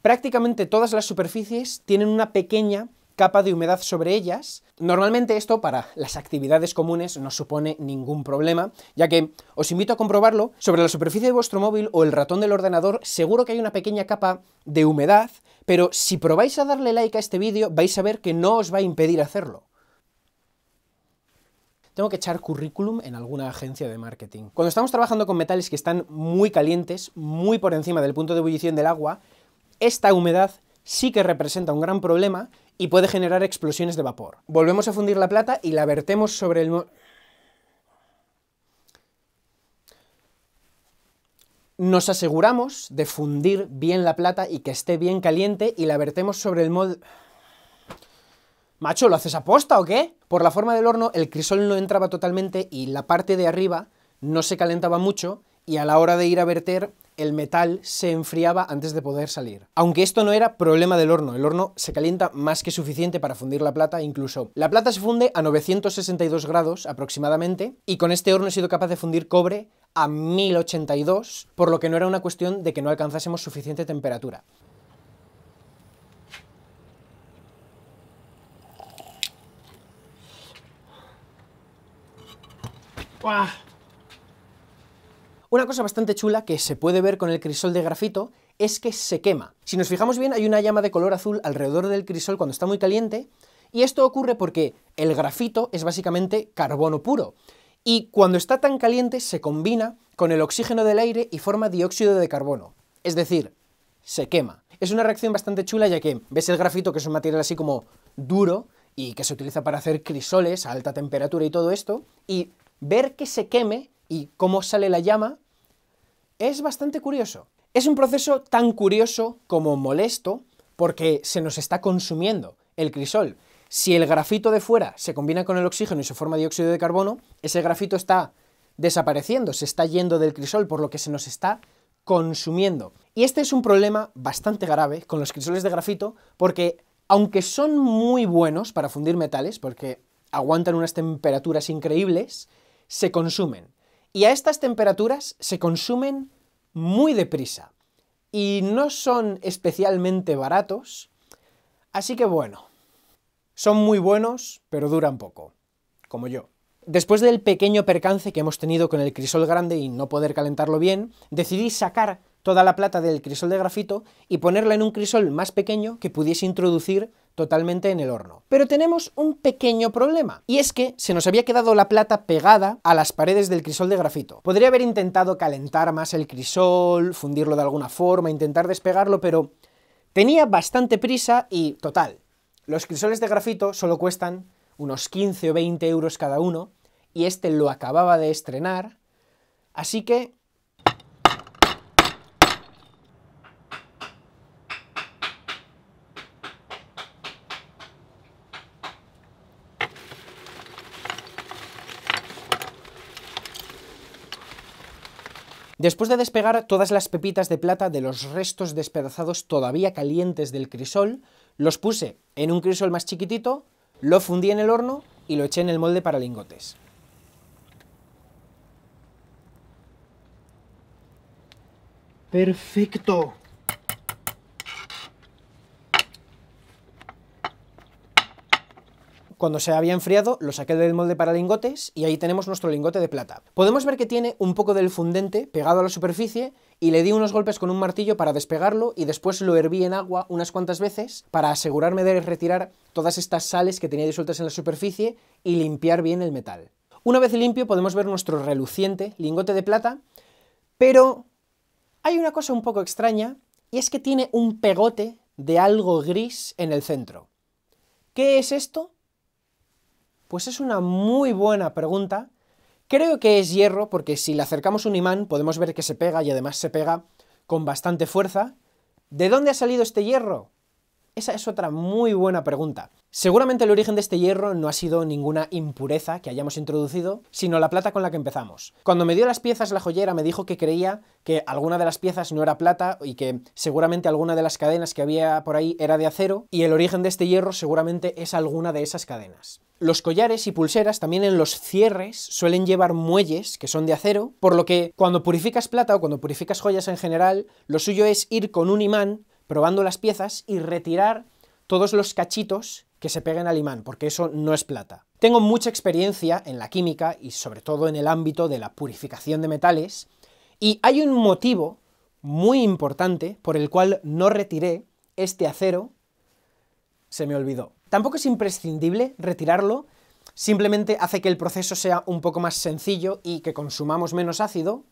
Prácticamente todas las superficies tienen una pequeña capa de humedad sobre ellas. Normalmente esto para las actividades comunes no supone ningún problema, ya que os invito a comprobarlo. Sobre la superficie de vuestro móvil o el ratón del ordenador seguro que hay una pequeña capa de humedad, pero si probáis a darle like a este vídeo vais a ver que no os va a impedir hacerlo. Tengo que echar currículum en alguna agencia de marketing. Cuando estamos trabajando con metales que están muy calientes, muy por encima del punto de ebullición del agua, esta humedad sí que representa un gran problema y puede generar explosiones de vapor. Volvemos a fundir la plata y la vertemos sobre el Nos aseguramos de fundir bien la plata y que esté bien caliente y la vertemos sobre el molde. Macho, ¿lo haces aposta o qué? Por la forma del horno el crisol no entraba totalmente y la parte de arriba no se calentaba mucho y a la hora de ir a verter el metal se enfriaba antes de poder salir. Aunque esto no era problema del horno, el horno se calienta más que suficiente para fundir la plata, incluso la plata se funde a 962 grados aproximadamente, y con este horno he sido capaz de fundir cobre a 1082, por lo que no era una cuestión de que no alcanzásemos suficiente temperatura. ¡Uah! Una cosa bastante chula que se puede ver con el crisol de grafito es que se quema. Si nos fijamos bien, hay una llama de color azul alrededor del crisol cuando está muy caliente, y esto ocurre porque el grafito es básicamente carbono puro, y cuando está tan caliente se combina con el oxígeno del aire y forma dióxido de carbono, es decir, se quema. Es una reacción bastante chula ya que ves el grafito, que es un material así como duro, y que se utiliza para hacer crisoles a alta temperatura y todo esto, y ver que se queme y cómo sale la llama es bastante curioso. Es un proceso tan curioso como molesto porque se nos está consumiendo el crisol. Si el grafito de fuera se combina con el oxígeno y se forma dióxido de carbono, ese grafito está desapareciendo, se está yendo del crisol, por lo que se nos está consumiendo. Y este es un problema bastante grave con los crisoles de grafito porque, aunque son muy buenos para fundir metales, porque aguantan unas temperaturas increíbles, se consumen. Y a estas temperaturas se consumen muy deprisa. Y no son especialmente baratos, así que bueno, son muy buenos, pero duran poco, como yo. Después del pequeño percance que hemos tenido con el crisol grande y no poder calentarlo bien, decidí sacar toda la plata del crisol de grafito y ponerla en un crisol más pequeño que pudiese introducir totalmente en el horno. Pero tenemos un pequeño problema, y es que se nos había quedado la plata pegada a las paredes del crisol de grafito. Podría haber intentado calentar más el crisol, fundirlo de alguna forma, intentar despegarlo, pero tenía bastante prisa y, total, los crisoles de grafito solo cuestan unos 15 o 20 euros cada uno, y este lo acababa de estrenar, así que después de despegar todas las pepitas de plata de los restos despedazados todavía calientes del crisol, los puse en un crisol más chiquitito, lo fundí en el horno y lo eché en el molde para lingotes. ¡Perfecto! Cuando se había enfriado, lo saqué del molde para lingotes y ahí tenemos nuestro lingote de plata. Podemos ver que tiene un poco del fundente pegado a la superficie y le di unos golpes con un martillo para despegarlo y después lo herví en agua unas cuantas veces para asegurarme de retirar todas estas sales que tenía disueltas en la superficie y limpiar bien el metal. Una vez limpio podemos ver nuestro reluciente lingote de plata, pero hay una cosa un poco extraña, y es que tiene un pegote de algo gris en el centro. ¿Qué es esto? Pues es una muy buena pregunta. Creo que es hierro, porque si le acercamos un imán podemos ver que se pega, y además se pega con bastante fuerza. ¿De dónde ha salido este hierro? Esa es otra muy buena pregunta. Seguramente el origen de este hierro no ha sido ninguna impureza que hayamos introducido, sino la plata con la que empezamos. Cuando me dio las piezas la joyera me dijo que creía que alguna de las piezas no era plata y que seguramente alguna de las cadenas que había por ahí era de acero, y el origen de este hierro seguramente es alguna de esas cadenas. Los collares y pulseras también en los cierres suelen llevar muelles que son de acero, por lo que cuando purificas plata o cuando purificas joyas en general, lo suyo es ir con un imán probando las piezas y retirar todos los cachitos que se peguen al imán, porque eso no es plata. Tengo mucha experiencia en la química y sobre todo en el ámbito de la purificación de metales, y hay un motivo muy importante por el cual no retiré este acero. Se me olvidó. Tampoco es imprescindible retirarlo, simplemente hace que el proceso sea un poco más sencillo y que consumamos menos ácido,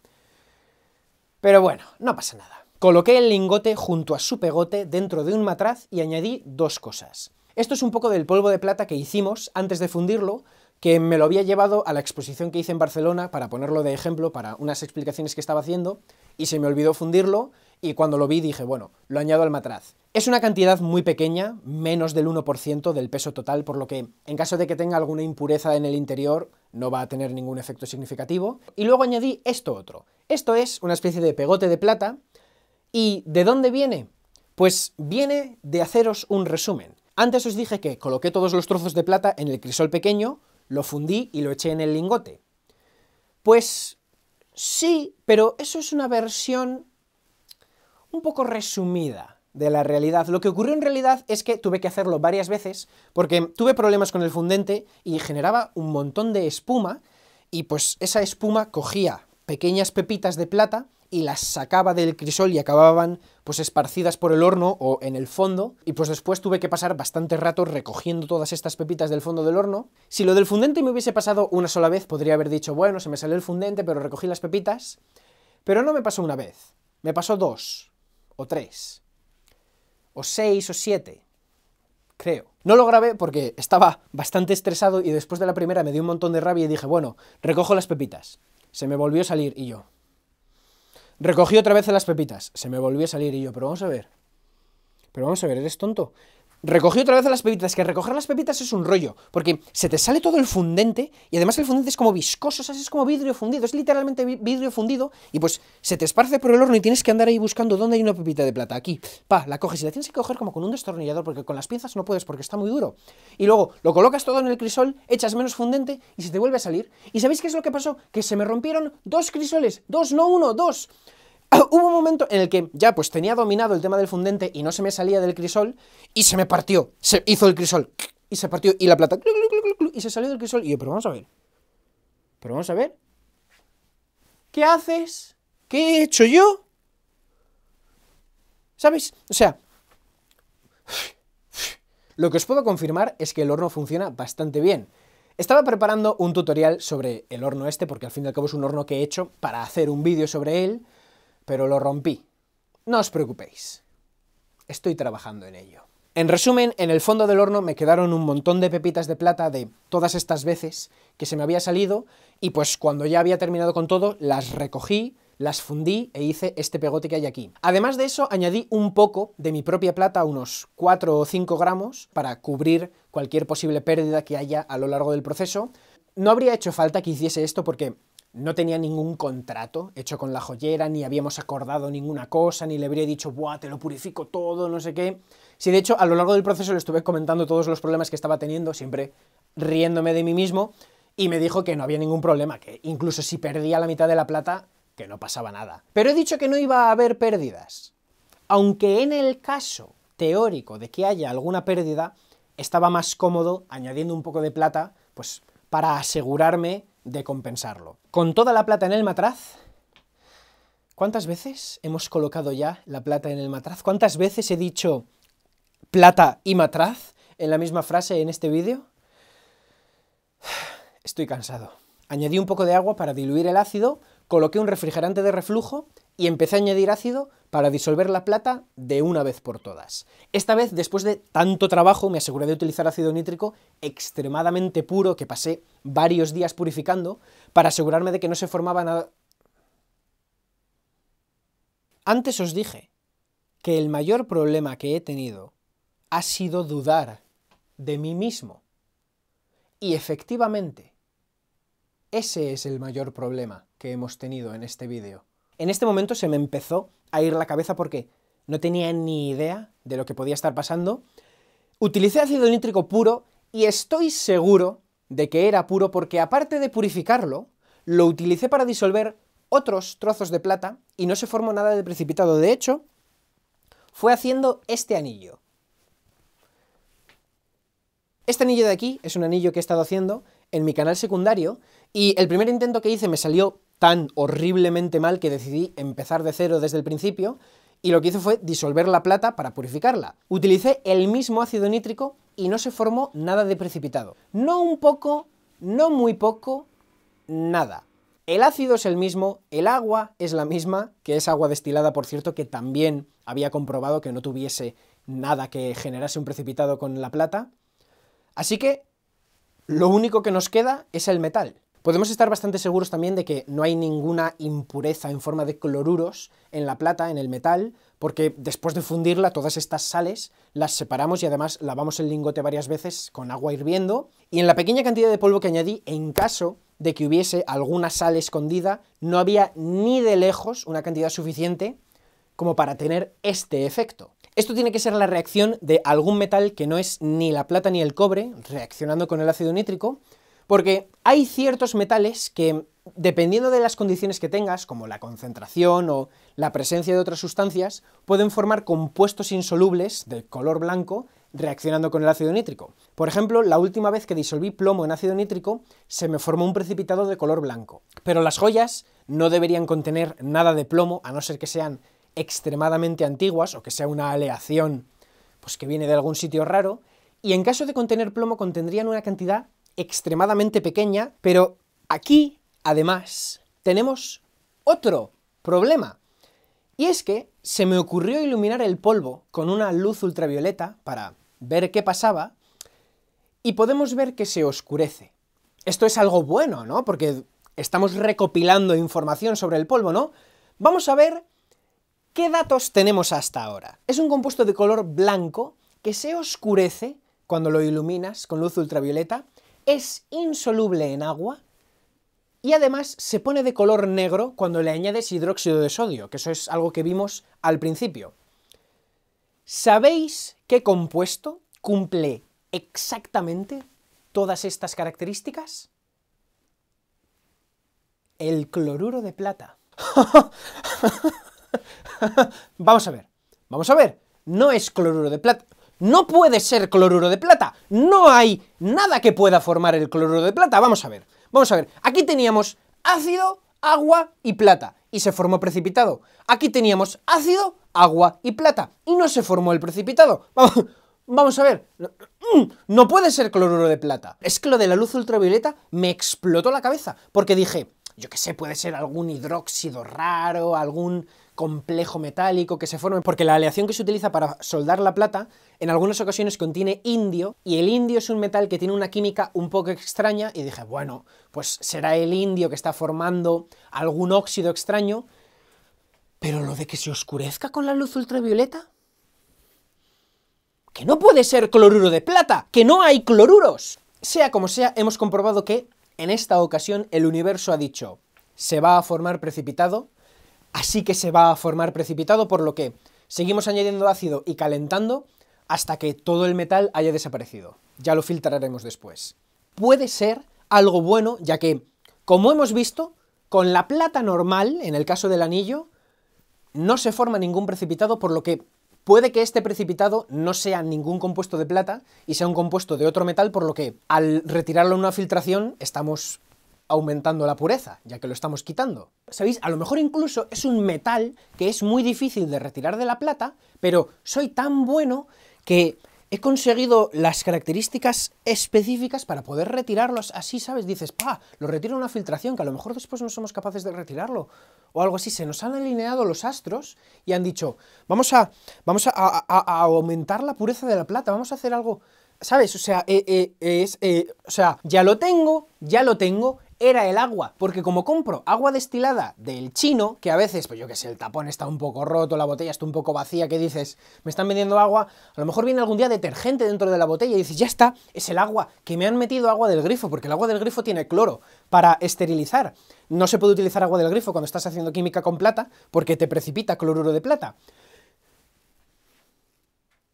pero bueno, no pasa nada. Coloqué el lingote junto a su pegote dentro de un matraz y añadí dos cosas. Esto es un poco del polvo de plata que hicimos antes de fundirlo, que me lo había llevado a la exposición que hice en Barcelona para ponerlo de ejemplo para unas explicaciones que estaba haciendo, y se me olvidó fundirlo, y cuando lo vi dije, bueno, lo añado al matraz. Es una cantidad muy pequeña, menos del 1% del peso total, por lo que en caso de que tenga alguna impureza en el interior no va a tener ningún efecto significativo. Y luego añadí esto otro. Esto es una especie de pegote de plata. ¿Y de dónde viene? Pues viene de haceros un resumen. Antes os dije que coloqué todos los trozos de plata en el crisol pequeño, lo fundí y lo eché en el lingote. Pues sí, pero eso es una versión un poco resumida de la realidad. Lo que ocurrió en realidad es que tuve que hacerlo varias veces porque tuve problemas con el fundente y generaba un montón de espuma, y pues esa espuma cogía pequeñas pepitas de plata y las sacaba del crisol y acababan pues esparcidas por el horno o en el fondo, y pues después tuve que pasar bastante rato recogiendo todas estas pepitas del fondo del horno. Si lo del fundente me hubiese pasado una sola vez, podría haber dicho, bueno, se me salió el fundente, pero recogí las pepitas, pero no me pasó una vez, me pasó 2, o 3, o 6, o 7, creo. No lo grabé porque estaba bastante estresado y después de la primera me dio un montón de rabia y dije, bueno, recojo las pepitas. Se me volvió a salir y yo... Recogí otra vez las pepitas, se me volvió a salir y yo, pero vamos a ver, ¿eres tonto? Recogí otra vez las pepitas, que recoger las pepitas es un rollo, porque se te sale todo el fundente, y además el fundente es como viscoso, ¿sabes? Es como vidrio fundido, es literalmente vidrio fundido, y pues se te esparce por el horno y tienes que andar ahí buscando dónde hay una pepita de plata. Aquí, la coges y la tienes que coger como con un destornillador, porque con las pinzas no puedes porque está muy duro. Y luego lo colocas todo en el crisol, echas menos fundente y se te vuelve a salir. ¿Y sabéis qué es lo que pasó? Que se me rompieron 2 crisoles, 2, no 1, 2. Hubo un momento en el que ya pues tenía dominado el tema del fundente y no se me salía del crisol, y se me partió, se hizo el crisol y se partió, y la plata y se salió del crisol, y yo, pero vamos a ver, ¿qué haces? ¿Qué he hecho yo? ¿Sabes? O sea, lo que os puedo confirmar es que el horno funciona bastante bien. Estaba preparando un tutorial sobre el horno este, porque al fin y al cabo es un horno que he hecho para hacer un vídeo sobre él, pero lo rompí. No os preocupéis, estoy trabajando en ello. En resumen, en el fondo del horno me quedaron un montón de pepitas de plata de todas estas veces que se me había salido, y pues cuando ya había terminado con todo, las recogí, las fundí e hice este pegote que hay aquí. Además de eso, añadí un poco de mi propia plata, unos 4 o 5 gramos, para cubrir cualquier posible pérdida que haya a lo largo del proceso. No habría hecho falta que hiciese esto porque no tenía ningún contrato hecho con la joyera, ni habíamos acordado ninguna cosa, ni le habría dicho, ¡buah, te lo purifico todo, no sé qué! Sí, de hecho, a lo largo del proceso le estuve comentando todos los problemas que estaba teniendo, siempre riéndome de mí mismo, y me dijo que no había ningún problema, que incluso si perdía la mitad de la plata, que no pasaba nada. Pero he dicho que no iba a haber pérdidas. Aunque en el caso teórico de que haya alguna pérdida, estaba más cómodo añadiendo un poco de plata, pues para asegurarme de compensarlo. Con toda la plata en el matraz, ¿cuántas veces hemos colocado ya la plata en el matraz? ¿Cuántas veces he dicho plata y matraz en la misma frase en este vídeo? Estoy cansado. añadí un poco de agua para diluir el ácido, coloqué un refrigerante de reflujo y empecé a añadir ácido para disolver la plata de una vez por todas. Esta vez, después de tanto trabajo, me aseguré de utilizar ácido nítrico extremadamente puro, que pasé varios días purificando, para asegurarme de que no se formaba nada. Antes os dije que el mayor problema que he tenido ha sido dudar de mí mismo. Y efectivamente, ese es el mayor problema que hemos tenido en este vídeo. En este momento se me empezó a ir la cabeza porque no tenía ni idea de lo que podía estar pasando. Utilicé ácido nítrico puro y estoy seguro de que era puro porque, aparte de purificarlo, lo utilicé para disolver otros trozos de plata y no se formó nada de precipitado. De hecho, fue haciendo este anillo. Este anillo de aquí es un anillo que he estado haciendo en mi canal secundario y el primer intento que hice me salió tan horriblemente mal que decidí empezar de cero desde el principio y lo que hice fue disolver la plata para purificarla. Utilicé el mismo ácido nítrico y no se formó nada de precipitado. No un poco, no muy poco, nada. El ácido es el mismo, el agua es la misma, que es agua destilada, por cierto, que también había comprobado que no tuviese nada que generase un precipitado con la plata. Así que lo único que nos queda es el metal. Podemos estar bastante seguros también de que no hay ninguna impureza en forma de cloruros en la plata, en el metal, porque después de fundirla, todas estas sales las separamos y además lavamos el lingote varias veces con agua hirviendo, y en la pequeña cantidad de polvo que añadí, en caso de que hubiese alguna sal escondida, no había ni de lejos una cantidad suficiente como para tener este efecto. Esto tiene que ser la reacción de algún metal que no es ni la plata ni el cobre, reaccionando con el ácido nítrico, porque hay ciertos metales que, dependiendo de las condiciones que tengas, como la concentración o la presencia de otras sustancias, pueden formar compuestos insolubles de color blanco reaccionando con el ácido nítrico. Por ejemplo, la última vez que disolví plomo en ácido nítrico, se me formó un precipitado de color blanco. Pero las joyas no deberían contener nada de plomo, a no ser que sean extremadamente antiguas o que sea una aleación pues, que viene de algún sitio raro, y en caso de contener plomo contendrían una cantidad extremadamente pequeña, pero aquí, además, tenemos otro problema, y es que se me ocurrió iluminar el polvo con una luz ultravioleta para ver qué pasaba, y podemos ver que se oscurece. Esto es algo bueno, ¿no? Porque estamos recopilando información sobre el polvo, ¿no? Vamos a ver qué datos tenemos hasta ahora. Es un compuesto de color blanco que se oscurece cuando lo iluminas con luz ultravioleta, es insoluble en agua y además se pone de color negro cuando le añades hidróxido de sodio, que eso es algo que vimos al principio. ¿Sabéis qué compuesto cumple exactamente todas estas características? El cloruro de plata. Vamos a ver, no es cloruro de plata. No puede ser cloruro de plata, no hay nada que pueda formar el cloruro de plata. Vamos a ver, aquí teníamos ácido, agua y plata, y se formó precipitado. Aquí teníamos ácido, agua y plata, y no se formó el precipitado. Vamos a ver, no puede ser cloruro de plata. Es que lo de la luz ultravioleta me explotó la cabeza, porque dije, yo qué sé, puede ser algún hidróxido raro, algún complejo metálico que se forme, porque la aleación que se utiliza para soldar la plata en algunas ocasiones contiene indio, y el indio es un metal que tiene una química un poco extraña, y dije, bueno, pues será el indio que está formando algún óxido extraño, pero lo de que se oscurezca con la luz ultravioleta, que no puede ser cloruro de plata, que no hay cloruros. Sea como sea, hemos comprobado que en esta ocasión el universo ha dicho, se va a formar precipitado, así que se va a formar precipitado, por lo que seguimos añadiendo ácido y calentando hasta que todo el metal haya desaparecido. Ya lo filtraremos después. Puede ser algo bueno, ya que, como hemos visto, con la plata normal, en el caso del anillo, no se forma ningún precipitado, por lo que puede que este precipitado no sea ningún compuesto de plata y sea un compuesto de otro metal, por lo que al retirarlo en una filtración estamos aumentando la pureza, ya que lo estamos quitando. ¿Sabéis? A lo mejor incluso es un metal que es muy difícil de retirar de la plata, pero soy tan bueno que he conseguido las características específicas para poder retirarlos así, ¿sabes? Dices, lo retiro en una filtración, que a lo mejor después no somos capaces de retirarlo, o algo así. Se nos han alineado los astros y han dicho, vamos a aumentar la pureza de la plata, vamos a hacer algo, ¿sabes? O sea, ya lo tengo, era el agua, porque como compro agua destilada del chino, que a veces, pues yo qué sé, el tapón está un poco roto, la botella está un poco vacía, que dices, me están vendiendo agua, a lo mejor viene algún día detergente dentro de la botella y dices, ya está, es el agua, que me han metido agua del grifo, porque el agua del grifo tiene cloro para esterilizar. No se puede utilizar agua del grifo cuando estás haciendo química con plata, porque te precipita cloruro de plata.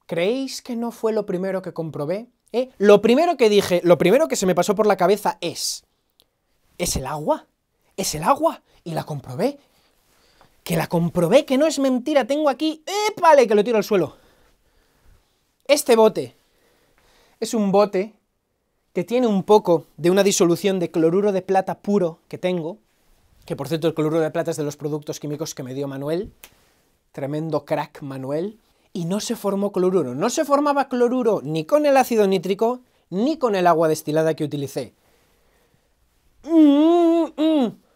¿Creéis que no fue lo primero que comprobé? Lo primero que dije, lo primero que se me pasó por la cabeza es el agua, es el agua, y la comprobé, que no es mentira, tengo aquí, ¡épale!, que lo tiro al suelo. Este bote es un bote que tiene un poco de una disolución de cloruro de plata puro que tengo, que por cierto el cloruro de plata es de los productos químicos que me dio Manuel, tremendo crack Manuel, y no se formó cloruro, no se formaba cloruro ni con el ácido nítrico, ni con el agua destilada que utilicé.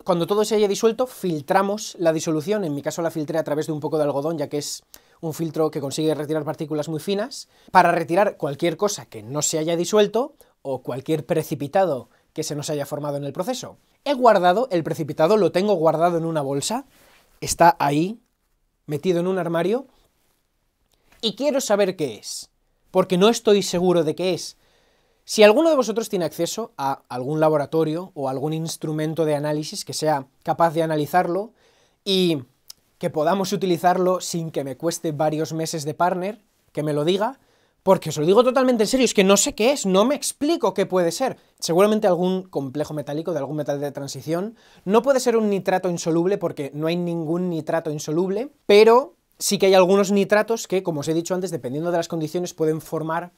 Cuando todo se haya disuelto, filtramos la disolución, en mi caso la filtré a través de un poco de algodón, ya que es un filtro que consigue retirar partículas muy finas, para retirar cualquier cosa que no se haya disuelto, o cualquier precipitado que se nos haya formado en el proceso. He guardado el precipitado, lo tengo guardado en una bolsa, está ahí, metido en un armario, y quiero saber qué es, porque no estoy seguro de qué es. Si alguno de vosotros tiene acceso a algún laboratorio o algún instrumento de análisis que sea capaz de analizarlo y que podamos utilizarlo sin que me cueste varios meses de partner, que me lo diga, porque os lo digo totalmente en serio, es que no sé qué es, no me explico qué puede ser. Seguramente algún complejo metálico de algún metal de transición, no puede ser un nitrato insoluble porque no hay ningún nitrato insoluble, pero sí que hay algunos nitratos que, como os he dicho antes, dependiendo de las condiciones pueden formar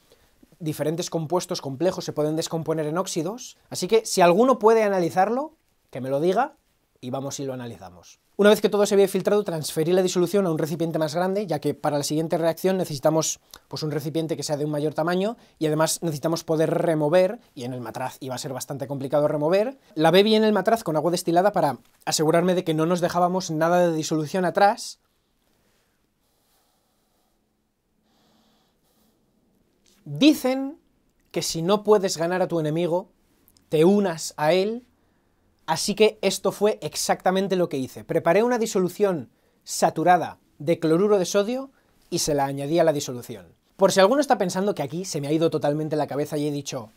diferentes compuestos complejos, se pueden descomponer en óxidos, así que si alguno puede analizarlo, que me lo diga y vamos y lo analizamos. Una vez que todo se había filtrado, transferí la disolución a un recipiente más grande, ya que para la siguiente reacción necesitamos pues, un recipiente que sea de un mayor tamaño y además necesitamos poder remover, y en el matraz iba a ser bastante complicado remover. Lavé bien el matraz con agua destilada para asegurarme de que no nos dejábamos nada de disolución atrás. Dicen que si no puedes ganar a tu enemigo, te unas a él, así que esto fue exactamente lo que hice. Preparé una disolución saturada de cloruro de sodio y se la añadí a la disolución. Por si alguno está pensando que aquí se me ha ido totalmente la cabeza y he dicho,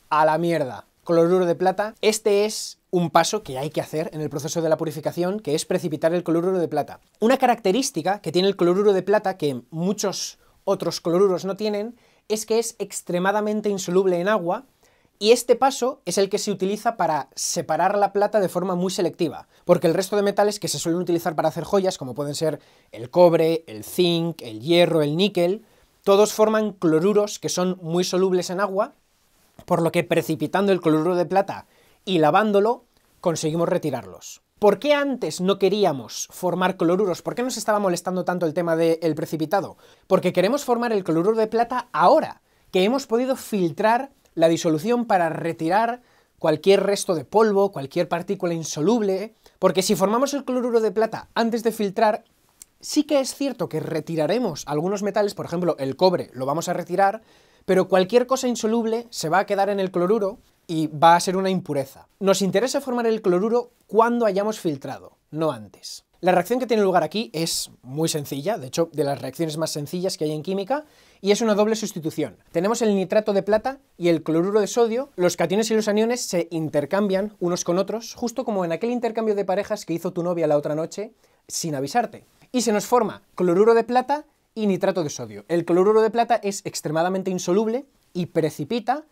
a la mierda, cloruro de plata, este es un paso que hay que hacer en el proceso de la purificación, que es precipitar el cloruro de plata. Una característica que tiene el cloruro de plata, que muchos otros cloruros no tienen, es que es extremadamente insoluble en agua, y este paso es el que se utiliza para separar la plata de forma muy selectiva, porque el resto de metales que se suelen utilizar para hacer joyas, como pueden ser el cobre, el zinc, el hierro, el níquel, todos forman cloruros que son muy solubles en agua, por lo que precipitando el cloruro de plata y lavándolo, conseguimos retirarlos. ¿Por qué antes no queríamos formar cloruros? ¿Por qué nos estaba molestando tanto el tema del precipitado? Porque queremos formar el cloruro de plata ahora, que hemos podido filtrar la disolución para retirar cualquier resto de polvo, cualquier partícula insoluble, porque si formamos el cloruro de plata antes de filtrar, sí que es cierto que retiraremos algunos metales, por ejemplo, el cobre lo vamos a retirar, pero cualquier cosa insoluble se va a quedar en el cloruro y va a ser una impureza. Nos interesa formar el cloruro cuando hayamos filtrado, no antes. La reacción que tiene lugar aquí es muy sencilla, de hecho, de las reacciones más sencillas que hay en química, y es una doble sustitución. Tenemos el nitrato de plata y el cloruro de sodio, los cationes y los aniones se intercambian unos con otros, justo como en aquel intercambio de parejas que hizo tu novia la otra noche, sin avisarte. Y se nos forma cloruro de plata y nitrato de sodio. El cloruro de plata es extremadamente insoluble y precipita,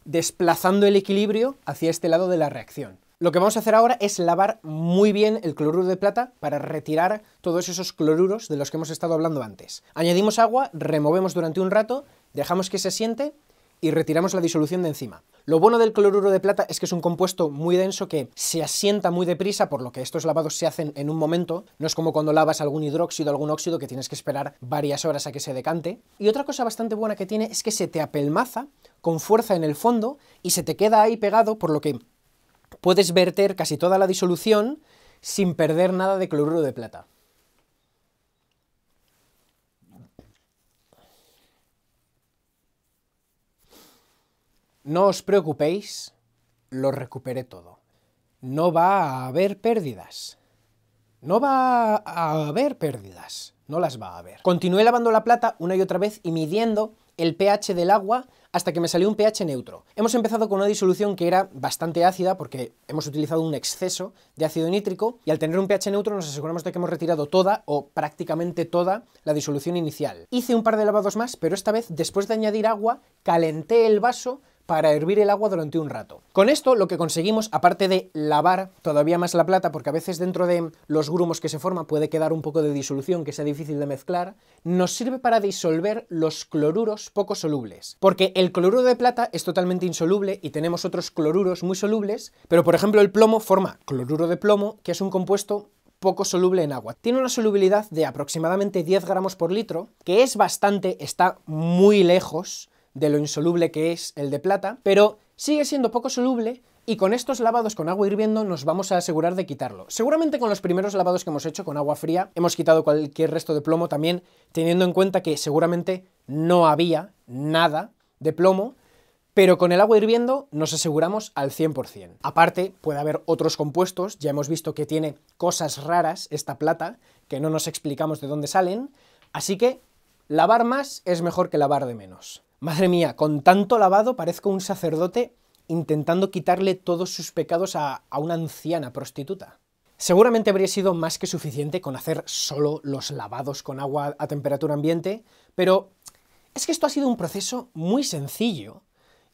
desplazando el equilibrio hacia este lado de la reacción. Lo que vamos a hacer ahora es lavar muy bien el cloruro de plata para retirar todos esos cloruros de los que hemos estado hablando antes. Añadimos agua, removemos durante un rato, dejamos que se asiente y retiramos la disolución de encima. Lo bueno del cloruro de plata es que es un compuesto muy denso que se asienta muy deprisa, por lo que estos lavados se hacen en un momento. No es como cuando lavas algún hidróxido, algún óxido, que tienes que esperar varias horas a que se decante. Y otra cosa bastante buena que tiene es que se te apelmaza con fuerza en el fondo y se te queda ahí pegado, por lo que puedes verter casi toda la disolución sin perder nada de cloruro de plata. No os preocupéis, lo recuperé todo. No va a haber pérdidas. No va a haber pérdidas. No las va a haber. Continué lavando la plata una y otra vez y midiendo el pH del agua hasta que me salió un pH neutro. Hemos empezado con una disolución que era bastante ácida porque hemos utilizado un exceso de ácido nítrico, y al tener un pH neutro nos aseguramos de que hemos retirado toda o prácticamente toda la disolución inicial. Hice un par de lavados más, pero esta vez, después de añadir agua, calenté el vaso para hervir el agua durante un rato. Con esto lo que conseguimos, aparte de lavar todavía más la plata, porque a veces dentro de los grumos que se forman puede quedar un poco de disolución que sea difícil de mezclar, nos sirve para disolver los cloruros poco solubles. Porque el cloruro de plata es totalmente insoluble y tenemos otros cloruros muy solubles, pero por ejemplo el plomo forma cloruro de plomo, que es un compuesto poco soluble en agua. Tiene una solubilidad de aproximadamente 10 gramos por litro, que es bastante, está muy lejos de lo insoluble que es el de plata, pero sigue siendo poco soluble, y con estos lavados con agua hirviendo nos vamos a asegurar de quitarlo. Seguramente con los primeros lavados que hemos hecho con agua fría hemos quitado cualquier resto de plomo también, teniendo en cuenta que seguramente no había nada de plomo, pero con el agua hirviendo nos aseguramos al 100%. Aparte, puede haber otros compuestos, ya hemos visto que tiene cosas raras esta plata, que no nos explicamos de dónde salen, así que lavar más es mejor que lavar de menos. Madre mía, con tanto lavado parezco un sacerdote intentando quitarle todos sus pecados a una anciana prostituta. Seguramente habría sido más que suficiente con hacer solo los lavados con agua a temperatura ambiente, pero es que esto ha sido un proceso muy sencillo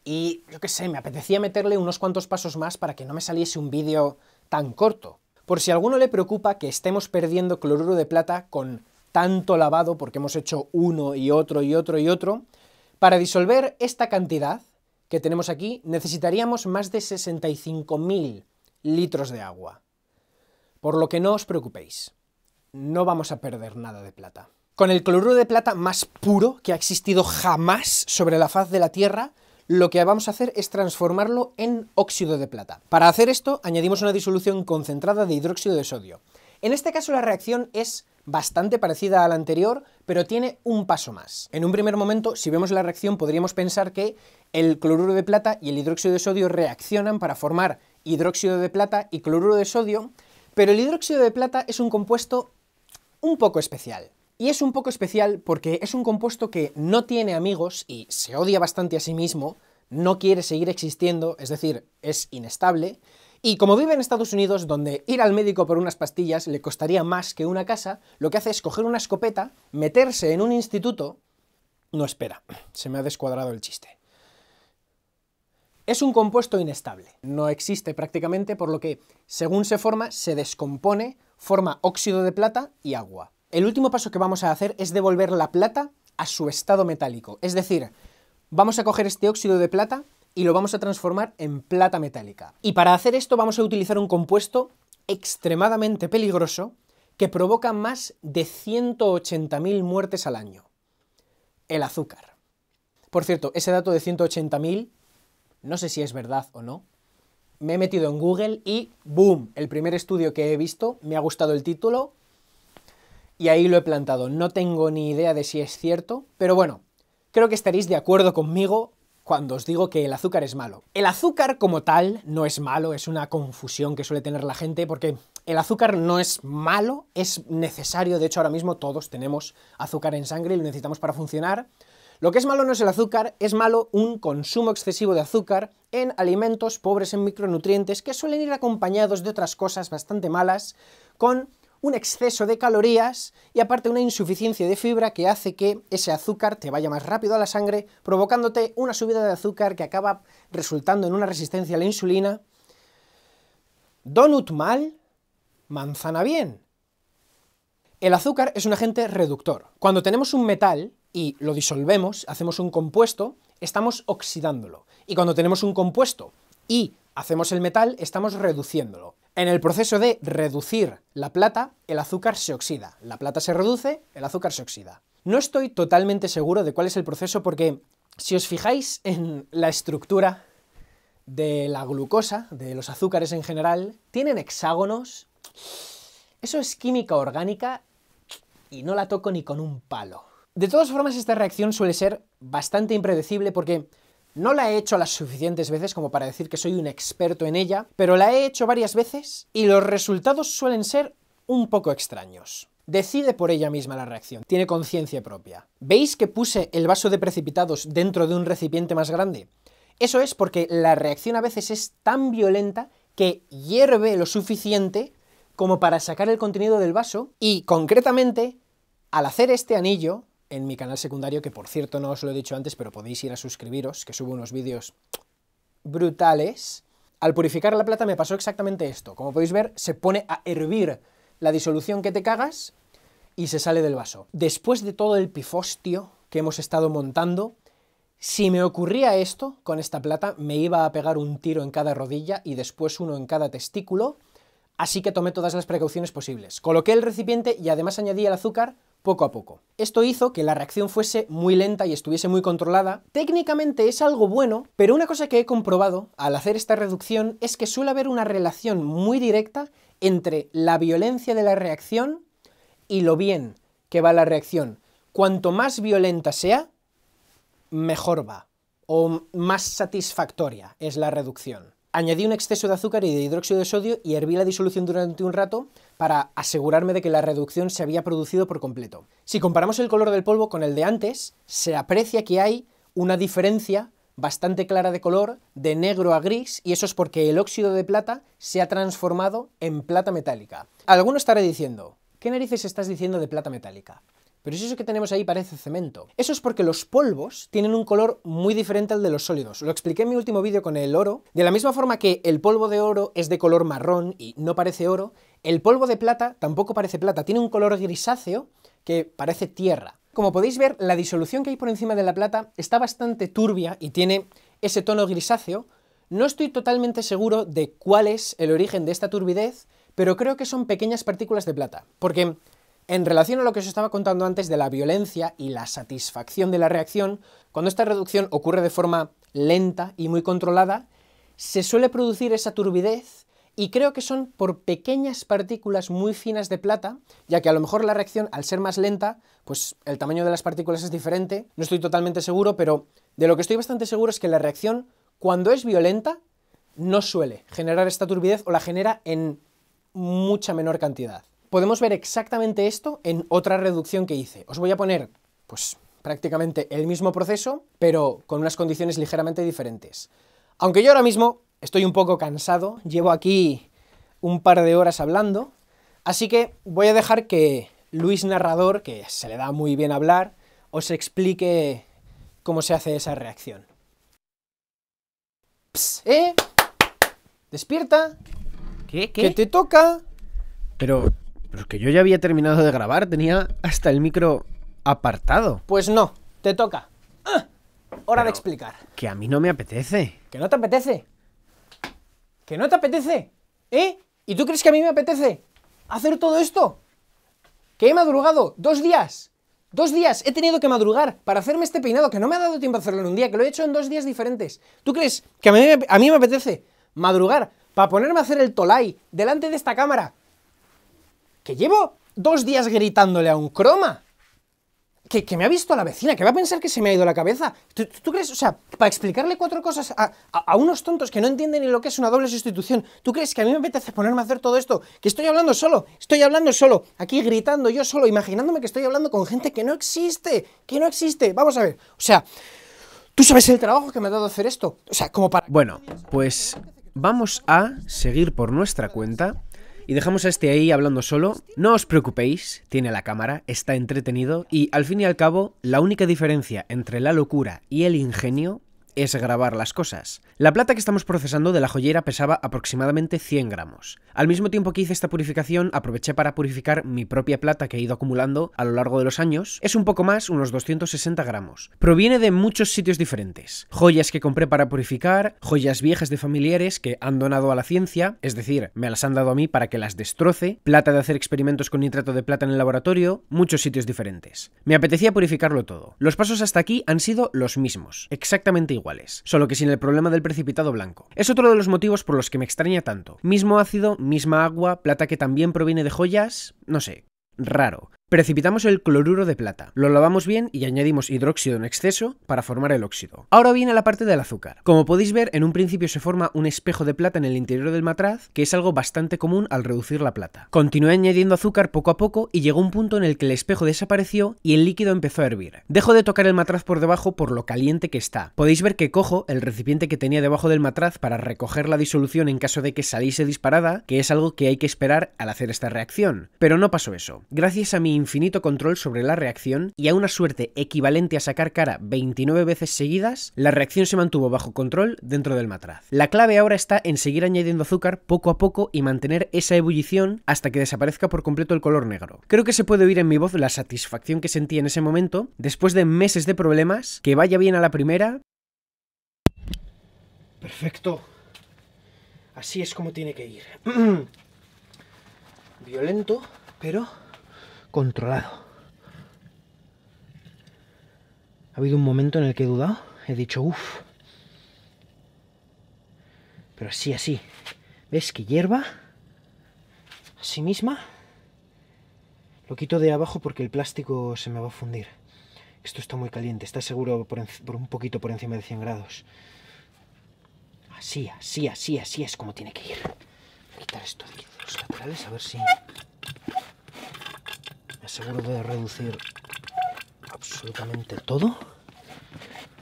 y, yo qué sé, me apetecía meterle unos cuantos pasos más para que no me saliese un vídeo tan corto. Por si a alguno le preocupa que estemos perdiendo cloruro de plata con tanto lavado, porque hemos hecho uno y otro y otro y otro, para disolver esta cantidad que tenemos aquí necesitaríamos más de 65.000 litros de agua. Por lo que no os preocupéis, no vamos a perder nada de plata. Con el cloruro de plata más puro que ha existido jamás sobre la faz de la Tierra, lo que vamos a hacer es transformarlo en óxido de plata. Para hacer esto añadimos una disolución concentrada de hidróxido de sodio. En este caso la reacción es bastante parecida a la anterior, pero tiene un paso más. En un primer momento, si vemos la reacción, podríamos pensar que el cloruro de plata y el hidróxido de sodio reaccionan para formar hidróxido de plata y cloruro de sodio, pero el hidróxido de plata es un compuesto un poco especial. Y es un poco especial porque es un compuesto que no tiene amigos y se odia bastante a sí mismo, no quiere seguir existiendo, es decir, es inestable. Y como vive en Estados Unidos, donde ir al médico por unas pastillas le costaría más que una casa, lo que hace es coger una escopeta, meterse en un instituto... No, espera, se me ha descuadrado el chiste. Es un compuesto inestable, no existe prácticamente, por lo que, según se forma, se descompone, forma óxido de plata y agua. El último paso que vamos a hacer es devolver la plata a su estado metálico, es decir, vamos a coger este óxido de plata y lo vamos a transformar en plata metálica. Y para hacer esto vamos a utilizar un compuesto extremadamente peligroso que provoca más de 180.000 muertes al año. El azúcar. Por cierto, ese dato de 180.000, no sé si es verdad o no. Me he metido en Google y ¡boom! El primer estudio que he visto, me ha gustado el título y ahí lo he plantado. No tengo ni idea de si es cierto, pero bueno, creo que estaréis de acuerdo conmigo cuando os digo que el azúcar es malo. El azúcar como tal no es malo, es una confusión que suele tener la gente, porque el azúcar no es malo, es necesario. De hecho, ahora mismo todos tenemos azúcar en sangre y lo necesitamos para funcionar. Lo que es malo no es el azúcar, es malo un consumo excesivo de azúcar en alimentos pobres en micronutrientes que suelen ir acompañados de otras cosas bastante malas, con un exceso de calorías y aparte una insuficiencia de fibra que hace que ese azúcar te vaya más rápido a la sangre, provocándote una subida de azúcar que acaba resultando en una resistencia a la insulina. Donut mal, manzana bien. El azúcar es un agente reductor. Cuando tenemos un metal, y lo disolvemos, hacemos un compuesto, estamos oxidándolo. Y cuando tenemos un compuesto y hacemos el metal, estamos reduciéndolo. En el proceso de reducir la plata, el azúcar se oxida. La plata se reduce, el azúcar se oxida. No estoy totalmente seguro de cuál es el proceso porque, si os fijáis en la estructura de la glucosa, de los azúcares en general, tienen hexágonos. Eso es química orgánica y no la toco ni con un palo. De todas formas, esta reacción suele ser bastante impredecible porque no la he hecho las suficientes veces como para decir que soy un experto en ella, pero la he hecho varias veces y los resultados suelen ser un poco extraños. Decide por ella misma la reacción, tiene conciencia propia. ¿Veis que puse el vaso de precipitados dentro de un recipiente más grande? Eso es porque la reacción a veces es tan violenta que hierve lo suficiente como para sacar el contenido del vaso y, concretamente, al hacer este anillo, en mi canal secundario, que por cierto no os lo he dicho antes, pero podéis ir a suscribiros, que subo unos vídeos brutales, al purificar la plata me pasó exactamente esto. Como podéis ver, se pone a hervir la disolución que te cagas y se sale del vaso. Después de todo el pifostio que hemos estado montando, si me ocurría esto con esta plata, me iba a pegar un tiro en cada rodilla y después uno en cada testículo, así que tomé todas las precauciones posibles. Coloqué el recipiente y además añadí el azúcar poco a poco. Esto hizo que la reacción fuese muy lenta y estuviese muy controlada. Técnicamente es algo bueno, pero una cosa que he comprobado al hacer esta reducción es que suele haber una relación muy directa entre la violencia de la reacción y lo bien que va la reacción. Cuanto más violenta sea, mejor va, o más satisfactoria es la reducción. Añadí un exceso de azúcar y de hidróxido de sodio y herví la disolución durante un rato para asegurarme de que la reducción se había producido por completo. Si comparamos el color del polvo con el de antes, se aprecia que hay una diferencia bastante clara de color, de negro a gris, y eso es porque el óxido de plata se ha transformado en plata metálica. Alguno estará diciendo, ¿qué narices estás diciendo de plata metálica? Pero si eso que tenemos ahí parece cemento. Eso es porque los polvos tienen un color muy diferente al de los sólidos. Lo expliqué en mi último vídeo con el oro. De la misma forma que el polvo de oro es de color marrón y no parece oro, el polvo de plata tampoco parece plata. Tiene un color grisáceo que parece tierra. Como podéis ver, la disolución que hay por encima de la plata está bastante turbia y tiene ese tono grisáceo. No estoy totalmente seguro de cuál es el origen de esta turbidez, pero creo que son pequeñas partículas de plata. Porque en relación a lo que os estaba contando antes de la violencia y la satisfacción de la reacción, cuando esta reducción ocurre de forma lenta y muy controlada, se suele producir esa turbidez y creo que son por pequeñas partículas muy finas de plata, ya que a lo mejor la reacción, al ser más lenta, pues el tamaño de las partículas es diferente, no estoy totalmente seguro, pero de lo que estoy bastante seguro es que la reacción, cuando es violenta, no suele generar esta turbidez o la genera en mucha menor cantidad. Podemos ver exactamente esto en otra reducción que hice. Os voy a poner, pues, prácticamente el mismo proceso, pero con unas condiciones ligeramente diferentes. Aunque yo ahora mismo estoy un poco cansado, llevo aquí un par de horas hablando, así que voy a dejar que Luis Narrador, que se le da muy bien hablar, os explique cómo se hace esa reacción. Psst, ¡despierta! ¿Qué? ¡Que te toca! Pero es que yo ya había terminado de grabar, tenía hasta el micro apartado. Pues no, te toca. Hora de explicar. Que a mí no me apetece. ¿Que no te apetece? ¿Que no te apetece? ¿Y tú crees que a mí me apetece hacer todo esto? Que he madrugado 2 días. 2 días he tenido que madrugar para hacerme este peinado, que no me ha dado tiempo a hacerlo en un día, que lo he hecho en 2 días diferentes. ¿Tú crees que a mí me apetece madrugar para ponerme a hacer el tolai delante de esta cámara? Que llevo 2 días gritándole a un croma. Que me ha visto la vecina, que va a pensar que se me ha ido la cabeza. ¿Tú crees? O sea, para explicarle 4 cosas a unos tontos que no entienden ni lo que es una doble sustitución, ¿tú crees que a mí me apetece ponerme a hacer todo esto? Que estoy hablando solo, aquí gritando yo solo, imaginándome que estoy hablando con gente que no existe, Vamos a ver, o sea, ¿tú sabes el trabajo que me ha dado hacer esto? O sea, como para... Bueno, pues vamos a seguir por nuestra cuenta. Y dejamos a este ahí hablando solo. No os preocupéis, tiene la cámara, está entretenido y al fin y al cabo la única diferencia entre la locura y el ingenio es grabar las cosas. La plata que estamos procesando de la joyera pesaba aproximadamente 100 gramos. Al mismo tiempo que hice esta purificación, aproveché para purificar mi propia plata que he ido acumulando a lo largo de los años. Es un poco más, unos 260 gramos. Proviene de muchos sitios diferentes. Joyas que compré para purificar, joyas viejas de familiares que han donado a la ciencia, es decir, me las han dado a mí para que las destroce, plata de hacer experimentos con nitrato de plata en el laboratorio, muchos sitios diferentes. Me apetecía purificarlo todo. Los pasos hasta aquí han sido los mismos, exactamente iguales, solo que sin el problema del precipitado blanco. Es otro de los motivos por los que me extraña tanto. Mismo ácido, misma agua, plata que también proviene de joyas, no sé, raro. Precipitamos el cloruro de plata, lo lavamos bien y añadimos hidróxido en exceso para formar el óxido. Ahora viene la parte del azúcar. Como podéis ver, en un principio se forma un espejo de plata en el interior del matraz, que es algo bastante común al reducir la plata. Continué añadiendo azúcar poco a poco y llegó un punto en el que el espejo desapareció y el líquido empezó a hervir. Dejo de tocar el matraz por debajo por lo caliente que está. Podéis ver que cojo el recipiente que tenía debajo del matraz para recoger la disolución en caso de que saliese disparada, que es algo que hay que esperar al hacer esta reacción. Pero no pasó eso. Gracias a mi infinito control sobre la reacción y a una suerte equivalente a sacar cara 29 veces seguidas, la reacción se mantuvo bajo control dentro del matraz. La clave ahora está en seguir añadiendo azúcar poco a poco y mantener esa ebullición hasta que desaparezca por completo el color negro. Creo que se puede oír en mi voz la satisfacción que sentí en ese momento, después de meses de problemas, que vaya bien a la primera. Perfecto. Así es como tiene que ir. Violento, pero controlado. Ha habido un momento en el que he dudado. He dicho, uff. Pero así. ¿Ves que hierba? Así misma. Lo quito de abajo porque el plástico se me va a fundir. Esto está muy caliente. Está seguro por un poquito por encima de 100 grados. Así es como tiene que ir. Voy a quitar esto de los laterales a ver si me aseguro de reducir absolutamente todo.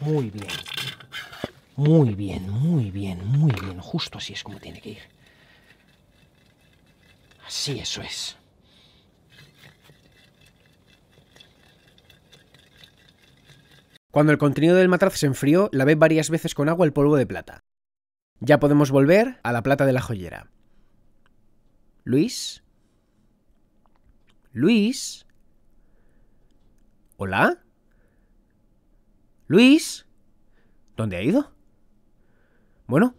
Muy bien. Justo así es como tiene que ir. Así, eso es. Cuando el contenido del matraz se enfrió, lavé varias veces con agua el polvo de plata. Ya podemos volver a la plata de la joyera. ¿Luis? ¿Luis? ¿Hola? ¿Luis? ¿Dónde ha ido? Bueno,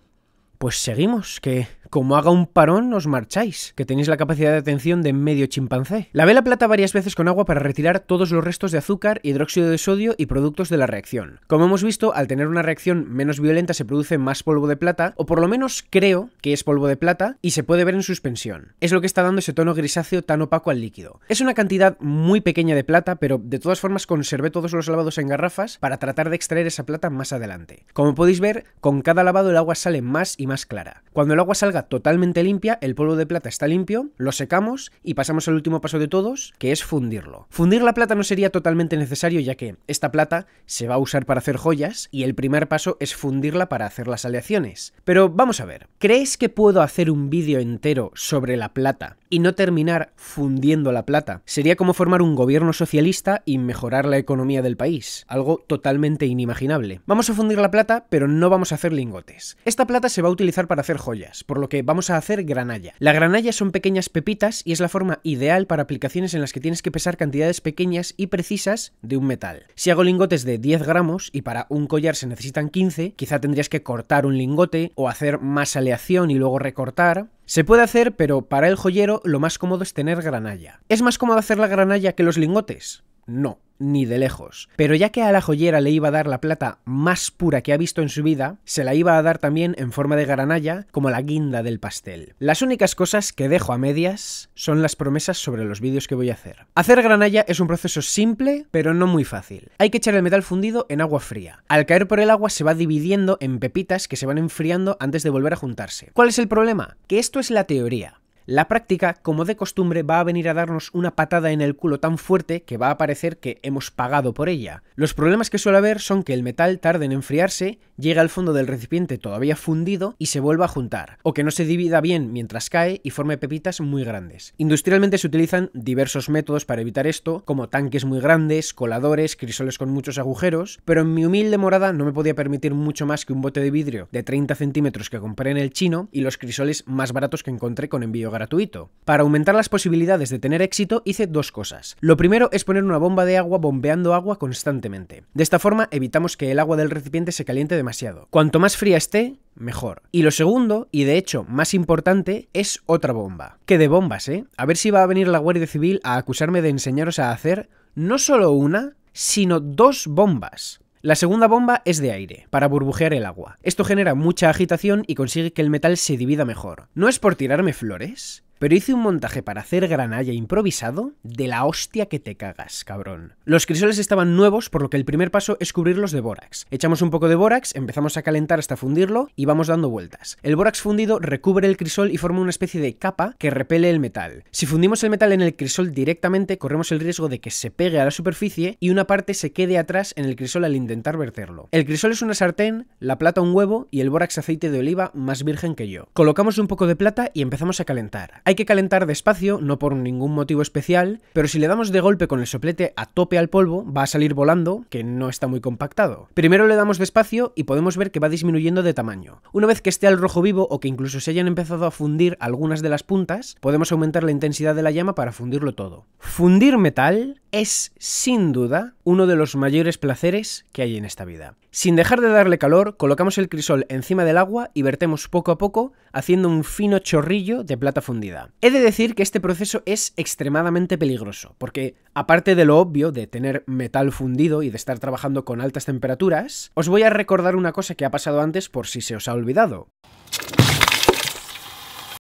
pues seguimos, que como haga un parón os marcháis, que tenéis la capacidad de atención de medio chimpancé. Lavé la plata varias veces con agua para retirar todos los restos de azúcar, hidróxido de sodio y productos de la reacción. Como hemos visto, al tener una reacción menos violenta se produce más polvo de plata, o por lo menos creo que es polvo de plata, y se puede ver en suspensión. Es lo que está dando ese tono grisáceo tan opaco al líquido. Es una cantidad muy pequeña de plata, pero de todas formas conservé todos los lavados en garrafas para tratar de extraer esa plata más adelante. Como podéis ver, con cada lavado el agua sale más y más clara. Cuando el agua salga totalmente limpia, el polvo de plata está limpio, lo secamos y pasamos al último paso de todos, que es fundirlo. Fundir la plata no sería totalmente necesario, ya que esta plata se va a usar para hacer joyas y el primer paso es fundirla para hacer las aleaciones. Pero vamos a ver, ¿crees que puedo hacer un vídeo entero sobre la plata y no terminar fundiendo la plata? Sería como formar un gobierno socialista y mejorar la economía del país, algo totalmente inimaginable. Vamos a fundir la plata, pero no vamos a hacer lingotes. Esta plata se va a utilizar para hacer joyas, por lo que vamos a hacer granalla. La granalla son pequeñas pepitas y es la forma ideal para aplicaciones en las que tienes que pesar cantidades pequeñas y precisas de un metal. Si hago lingotes de 10 gramos y para un collar se necesitan 15, quizá tendrías que cortar un lingote o hacer más aleación y luego recortar. Se puede hacer, pero para el joyero lo más cómodo es tener granalla. ¿Es más cómodo hacer la granalla que los lingotes? No, ni de lejos. Pero ya que a la joyera le iba a dar la plata más pura que ha visto en su vida, se la iba a dar también en forma de granalla, como la guinda del pastel. Las únicas cosas que dejo a medias son las promesas sobre los vídeos que voy a hacer. Hacer granalla es un proceso simple, pero no muy fácil. Hay que echar el metal fundido en agua fría. Al caer por el agua se va dividiendo en pepitas que se van enfriando antes de volver a juntarse. ¿Cuál es el problema? Que esto es la teoría. La práctica, como de costumbre, va a venir a darnos una patada en el culo tan fuerte que va a parecer que hemos pagado por ella. Los problemas que suele haber son que el metal tarde en enfriarse, llegue al fondo del recipiente todavía fundido y se vuelva a juntar, o que no se divida bien mientras cae y forme pepitas muy grandes. Industrialmente se utilizan diversos métodos para evitar esto, como tanques muy grandes, coladores, crisoles con muchos agujeros, pero en mi humilde morada no me podía permitir mucho más que un bote de vidrio de 30 centímetros que compré en el chino y los crisoles más baratos que encontré con envío gratuito. Para aumentar las posibilidades de tener éxito hice dos cosas. Lo primero es poner una bomba de agua bombeando agua constantemente. De esta forma evitamos que el agua del recipiente se caliente demasiado. Cuanto más fría esté, mejor. Y lo segundo, y de hecho más importante, es otra bomba. ¡Qué de bombas, eh! A ver si va a venir la Guardia Civil a acusarme de enseñaros a hacer no solo una, sino dos bombas. La segunda bomba es de aire, para burbujear el agua. Esto genera mucha agitación y consigue que el metal se divida mejor. No es por tirarme flores, pero hice un montaje para hacer granalla improvisado de la hostia que te cagas, cabrón. Los crisoles estaban nuevos, por lo que el primer paso es cubrirlos de bórax. Echamos un poco de bórax, empezamos a calentar hasta fundirlo y vamos dando vueltas. El bórax fundido recubre el crisol y forma una especie de capa que repele el metal. Si fundimos el metal en el crisol directamente, corremos el riesgo de que se pegue a la superficie y una parte se quede atrás en el crisol al intentar verterlo. El crisol es una sartén, la plata un huevo y el bórax aceite de oliva más virgen que yo. Colocamos un poco de plata y empezamos a calentar. Hay que calentar despacio, no por ningún motivo especial, pero si le damos de golpe con el soplete a tope al polvo, va a salir volando, que no está muy compactado. Primero le damos despacio y podemos ver que va disminuyendo de tamaño. Una vez que esté al rojo vivo o que incluso se hayan empezado a fundir algunas de las puntas, podemos aumentar la intensidad de la llama para fundirlo todo. Fundir metal es, sin duda, uno de los mayores placeres que hay en esta vida. Sin dejar de darle calor, colocamos el crisol encima del agua y vertemos poco a poco, haciendo un fino chorrillo de plata fundida. He de decir que este proceso es extremadamente peligroso, porque, aparte de lo obvio de tener metal fundido y de estar trabajando con altas temperaturas, os voy a recordar una cosa que ha pasado antes por si se os ha olvidado.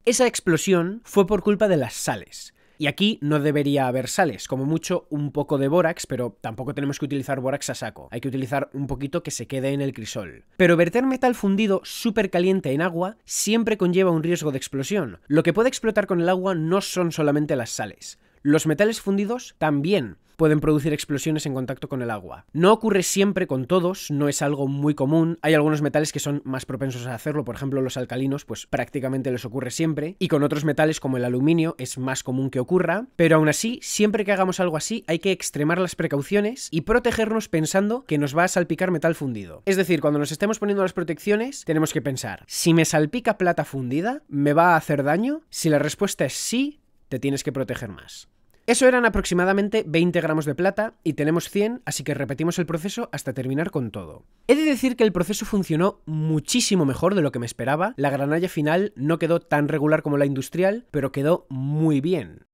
Esa explosión fue por culpa de las sales. Y aquí no debería haber sales, como mucho un poco de bórax, pero tampoco tenemos que utilizar bórax a saco. Hay que utilizar un poquito que se quede en el crisol. Pero verter metal fundido súper caliente en agua siempre conlleva un riesgo de explosión. Lo que puede explotar con el agua no son solamente las sales. Los metales fundidos también pueden producir explosiones en contacto con el agua. No ocurre siempre con todos, no es algo muy común. Hay algunos metales que son más propensos a hacerlo, por ejemplo los alcalinos, pues prácticamente les ocurre siempre, y con otros metales como el aluminio es más común que ocurra, pero aún así, siempre que hagamos algo así hay que extremar las precauciones y protegernos pensando que nos va a salpicar metal fundido. Es decir, cuando nos estemos poniendo las protecciones, tenemos que pensar, si me salpica plata fundida, ¿me va a hacer daño? Si la respuesta es sí, te tienes que proteger más. Eso eran aproximadamente 20 gramos de plata y tenemos 100, así que repetimos el proceso hasta terminar con todo. He de decir que el proceso funcionó muchísimo mejor de lo que me esperaba. La granalla final no quedó tan regular como la industrial, pero quedó muy bien.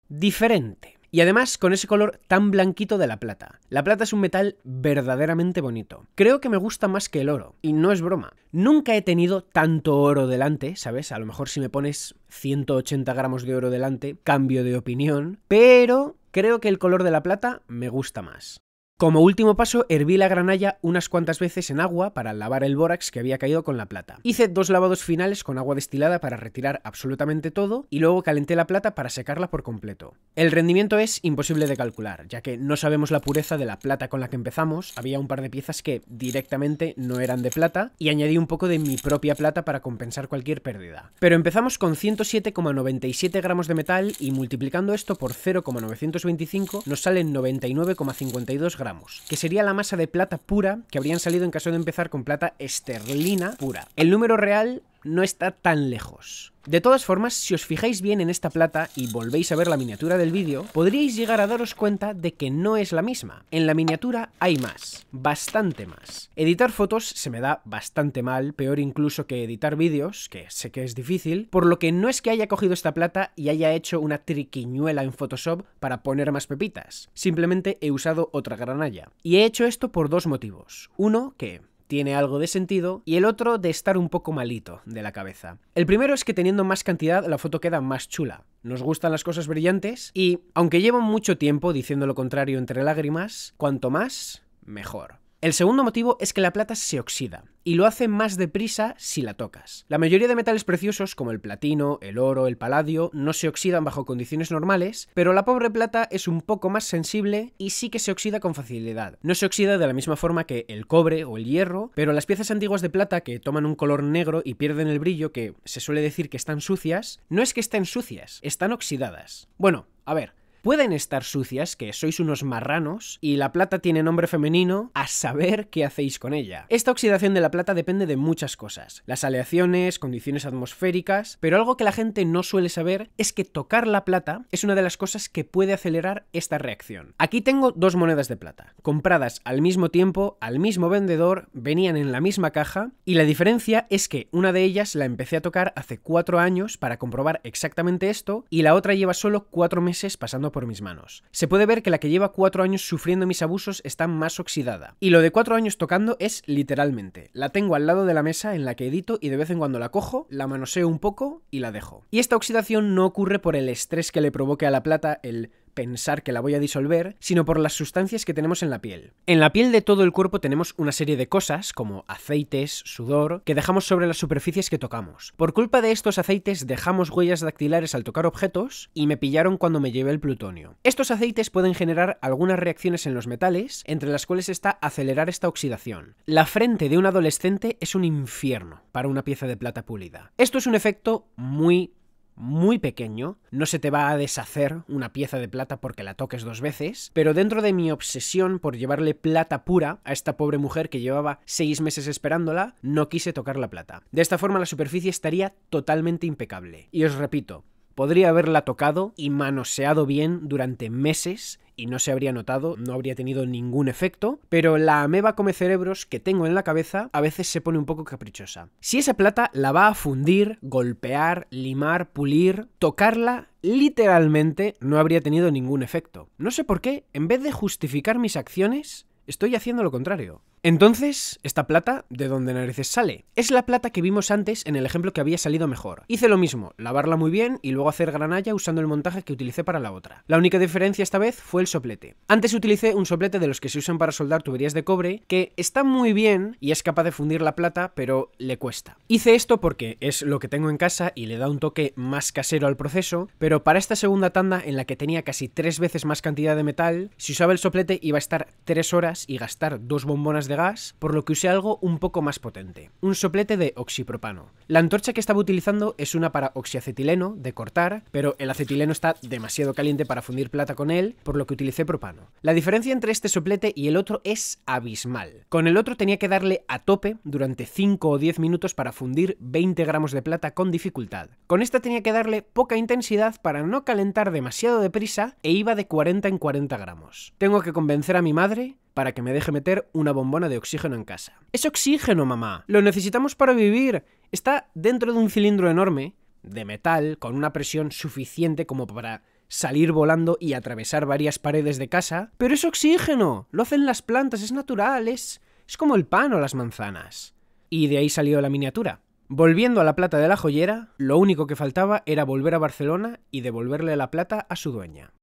Diferente. Y además con ese color tan blanquito de la plata. La plata es un metal verdaderamente bonito. Creo que me gusta más que el oro. Y no es broma. Nunca he tenido tanto oro delante, ¿sabes? A lo mejor si me pones 180 gramos de oro delante, cambio de opinión. Pero creo que el color de la plata me gusta más. Como último paso, herví la granalla unas cuantas veces en agua para lavar el bórax que había caído con la plata. Hice 2 lavados finales con agua destilada para retirar absolutamente todo y luego calenté la plata para secarla por completo. El rendimiento es imposible de calcular, ya que no sabemos la pureza de la plata con la que empezamos. Había un par de piezas que directamente no eran de plata y añadí un poco de mi propia plata para compensar cualquier pérdida. Pero empezamos con 107,97 gramos de metal y multiplicando esto por 0,925 nos salen 99,52 gramos. Que sería la masa de plata pura que habrían salido en caso de empezar con plata esterlina pura. El número real no está tan lejos. De todas formas, si os fijáis bien en esta plata y volvéis a ver la miniatura del vídeo, podríais llegar a daros cuenta de que no es la misma. En la miniatura hay más, bastante más. Editar fotos se me da bastante mal, peor incluso que editar vídeos, que sé que es difícil, por lo que no es que haya cogido esta plata y haya hecho una triquiñuela en Photoshop para poner más pepitas. Simplemente he usado otra granalla. Y he hecho esto por 2 motivos. Uno, que tiene algo de sentido, y el otro de estar un poco malito de la cabeza. El primero es que teniendo más cantidad la foto queda más chula. Nos gustan las cosas brillantes y, aunque llevo mucho tiempo diciendo lo contrario entre lágrimas, cuanto más, mejor. El segundo motivo es que la plata se oxida, y lo hace más deprisa si la tocas. La mayoría de metales preciosos, como el platino, el oro, el paladio, no se oxidan bajo condiciones normales, pero la pobre plata es un poco más sensible y sí que se oxida con facilidad. No se oxida de la misma forma que el cobre o el hierro, pero las piezas antiguas de plata que toman un color negro y pierden el brillo, que se suele decir que están sucias, no es que estén sucias, están oxidadas. Bueno, a ver. Pueden estar sucias, que sois unos marranos, y la plata tiene nombre femenino, a saber qué hacéis con ella. Esta oxidación de la plata depende de muchas cosas, las aleaciones, condiciones atmosféricas, pero algo que la gente no suele saber es que tocar la plata es una de las cosas que puede acelerar esta reacción. Aquí tengo 2 monedas de plata, compradas al mismo tiempo, al mismo vendedor, venían en la misma caja, y la diferencia es que una de ellas la empecé a tocar hace 4 años para comprobar exactamente esto, y la otra lleva solo 4 meses pasando por mis manos. Se puede ver que la que lleva 4 años sufriendo mis abusos está más oxidada. Y lo de 4 años tocando es literalmente. La tengo al lado de la mesa en la que edito y de vez en cuando la cojo, la manoseo un poco y la dejo. Y esta oxidación no ocurre por el estrés que le provoque a la plata el pensar que la voy a disolver, sino por las sustancias que tenemos en la piel. En la piel de todo el cuerpo tenemos una serie de cosas, como aceites, sudor, que dejamos sobre las superficies que tocamos. Por culpa de estos aceites dejamos huellas dactilares al tocar objetos y me pillaron cuando me llevé el plutonio. Estos aceites pueden generar algunas reacciones en los metales, entre las cuales está acelerar esta oxidación. La frente de un adolescente es un infierno para una pieza de plata pulida. Esto es un efecto muy pequeño, no se te va a deshacer una pieza de plata porque la toques 2 veces, pero dentro de mi obsesión por llevarle plata pura a esta pobre mujer que llevaba 6 meses esperándola, no quise tocar la plata. De esta forma la superficie estaría totalmente impecable. Y os repito, podría haberla tocado y manoseado bien durante meses y no se habría notado, no habría tenido ningún efecto, pero la ameba come cerebros que tengo en la cabeza a veces se pone un poco caprichosa. Si esa plata la va a fundir, golpear, limar, pulir, tocarla, literalmente no habría tenido ningún efecto. No sé por qué, en vez de justificar mis acciones, estoy haciendo lo contrario. Entonces, ¿esta plata de dónde narices sale? Es la plata que vimos antes en el ejemplo que había salido mejor. Hice lo mismo, lavarla muy bien y luego hacer granalla usando el montaje que utilicé para la otra. La única diferencia esta vez fue el soplete. Antes utilicé un soplete de los que se usan para soldar tuberías de cobre, que está muy bien y es capaz de fundir la plata, pero le cuesta. Hice esto porque es lo que tengo en casa y le da un toque más casero al proceso, pero para esta segunda tanda en la que tenía casi 3 veces más cantidad de metal, si usaba el soplete iba a estar 3 horas y gastar 2 bombonas de gas, por lo que usé algo un poco más potente, un soplete de oxipropano. La antorcha que estaba utilizando es una para oxiacetileno, de cortar, pero el acetileno está demasiado caliente para fundir plata con él, por lo que utilicé propano. La diferencia entre este soplete y el otro es abismal. Con el otro tenía que darle a tope durante 5 o 10 minutos para fundir 20 gramos de plata con dificultad. Con esta tenía que darle poca intensidad para no calentar demasiado deprisa e iba de 40 en 40 gramos. Tengo que convencer a mi madre para que me deje meter una bombona de oxígeno en casa. ¡Es oxígeno, mamá! ¡Lo necesitamos para vivir! Está dentro de un cilindro enorme, de metal, con una presión suficiente como para salir volando y atravesar varias paredes de casa. ¡Pero es oxígeno! Lo hacen las plantas, es natural, es como el pan o las manzanas. Y de ahí salió la miniatura. Volviendo a la plata de la joyera, lo único que faltaba era volver a Barcelona y devolverle la plata a su dueña.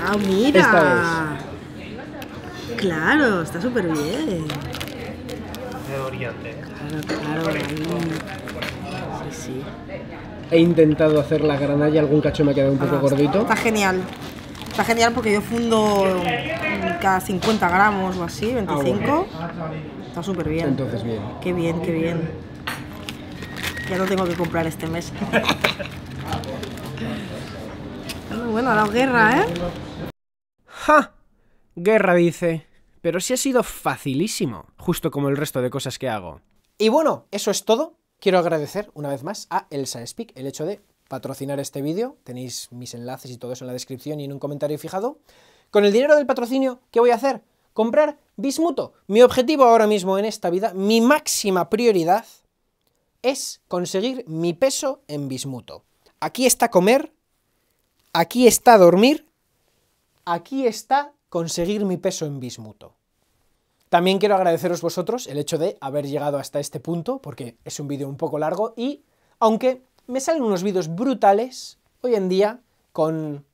¡Ah, mira! Esta es. Claro, está súper bien. De Oriente. Claro, ahí. Sí. He intentado hacer la granalla, algún cacho me ha quedado un poco gordito. Está genial. Está genial porque yo fundo cada 50 gramos o así, 25. Bueno. Está súper bien. Entonces bien. Qué bien, qué bien. Ya no tengo que comprar este mes. Muy bueno, ha dado guerra, ¿eh? ¡Ja! Guerra dice, pero sí ha sido facilísimo, justo como el resto de cosas que hago. Y bueno, eso es todo. Quiero agradecer una vez más a ElsaSpeak el hecho de patrocinar este vídeo. Tenéis mis enlaces y todo eso en la descripción y en un comentario fijado. Con el dinero del patrocinio, ¿qué voy a hacer? Comprar bismuto. Mi objetivo ahora mismo en esta vida, mi máxima prioridad, es conseguir mi peso en bismuto. Aquí está comer, aquí está dormir, aquí está conseguir mi peso en bismuto. También quiero agradeceros vosotros el hecho de haber llegado hasta este punto, porque es un vídeo un poco largo y, aunque me salen unos vídeos brutales, hoy en día, con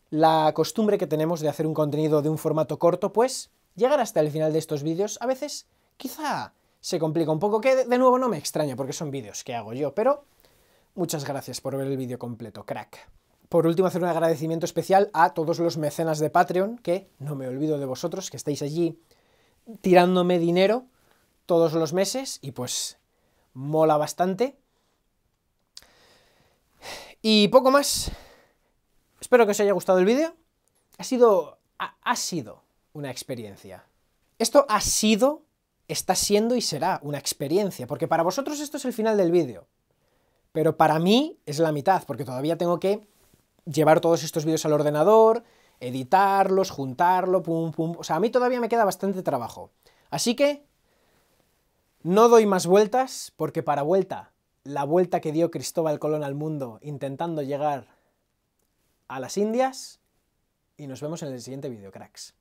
la costumbre que tenemos de hacer un contenido de un formato corto, pues llegar hasta el final de estos vídeos a veces quizá se complica un poco, que de nuevo no me extraña porque son vídeos que hago yo, pero muchas gracias por ver el vídeo completo, crack. Por último, hacer un agradecimiento especial a todos los mecenas de Patreon, que no me olvido de vosotros, que estáis allí tirándome dinero todos los meses y pues mola bastante. Y poco más. Espero que os haya gustado el vídeo. Ha sido una experiencia. Esto está siendo y será una experiencia, porque para vosotros esto es el final del vídeo. Pero para mí es la mitad, porque todavía tengo que llevar todos estos vídeos al ordenador, editarlos, juntarlo, pum, pum... O sea, a mí todavía me queda bastante trabajo. Así que no doy más vueltas, porque para la vuelta que dio Cristóbal Colón al mundo intentando llegar a las Indias, y nos vemos en el siguiente vídeo, cracks.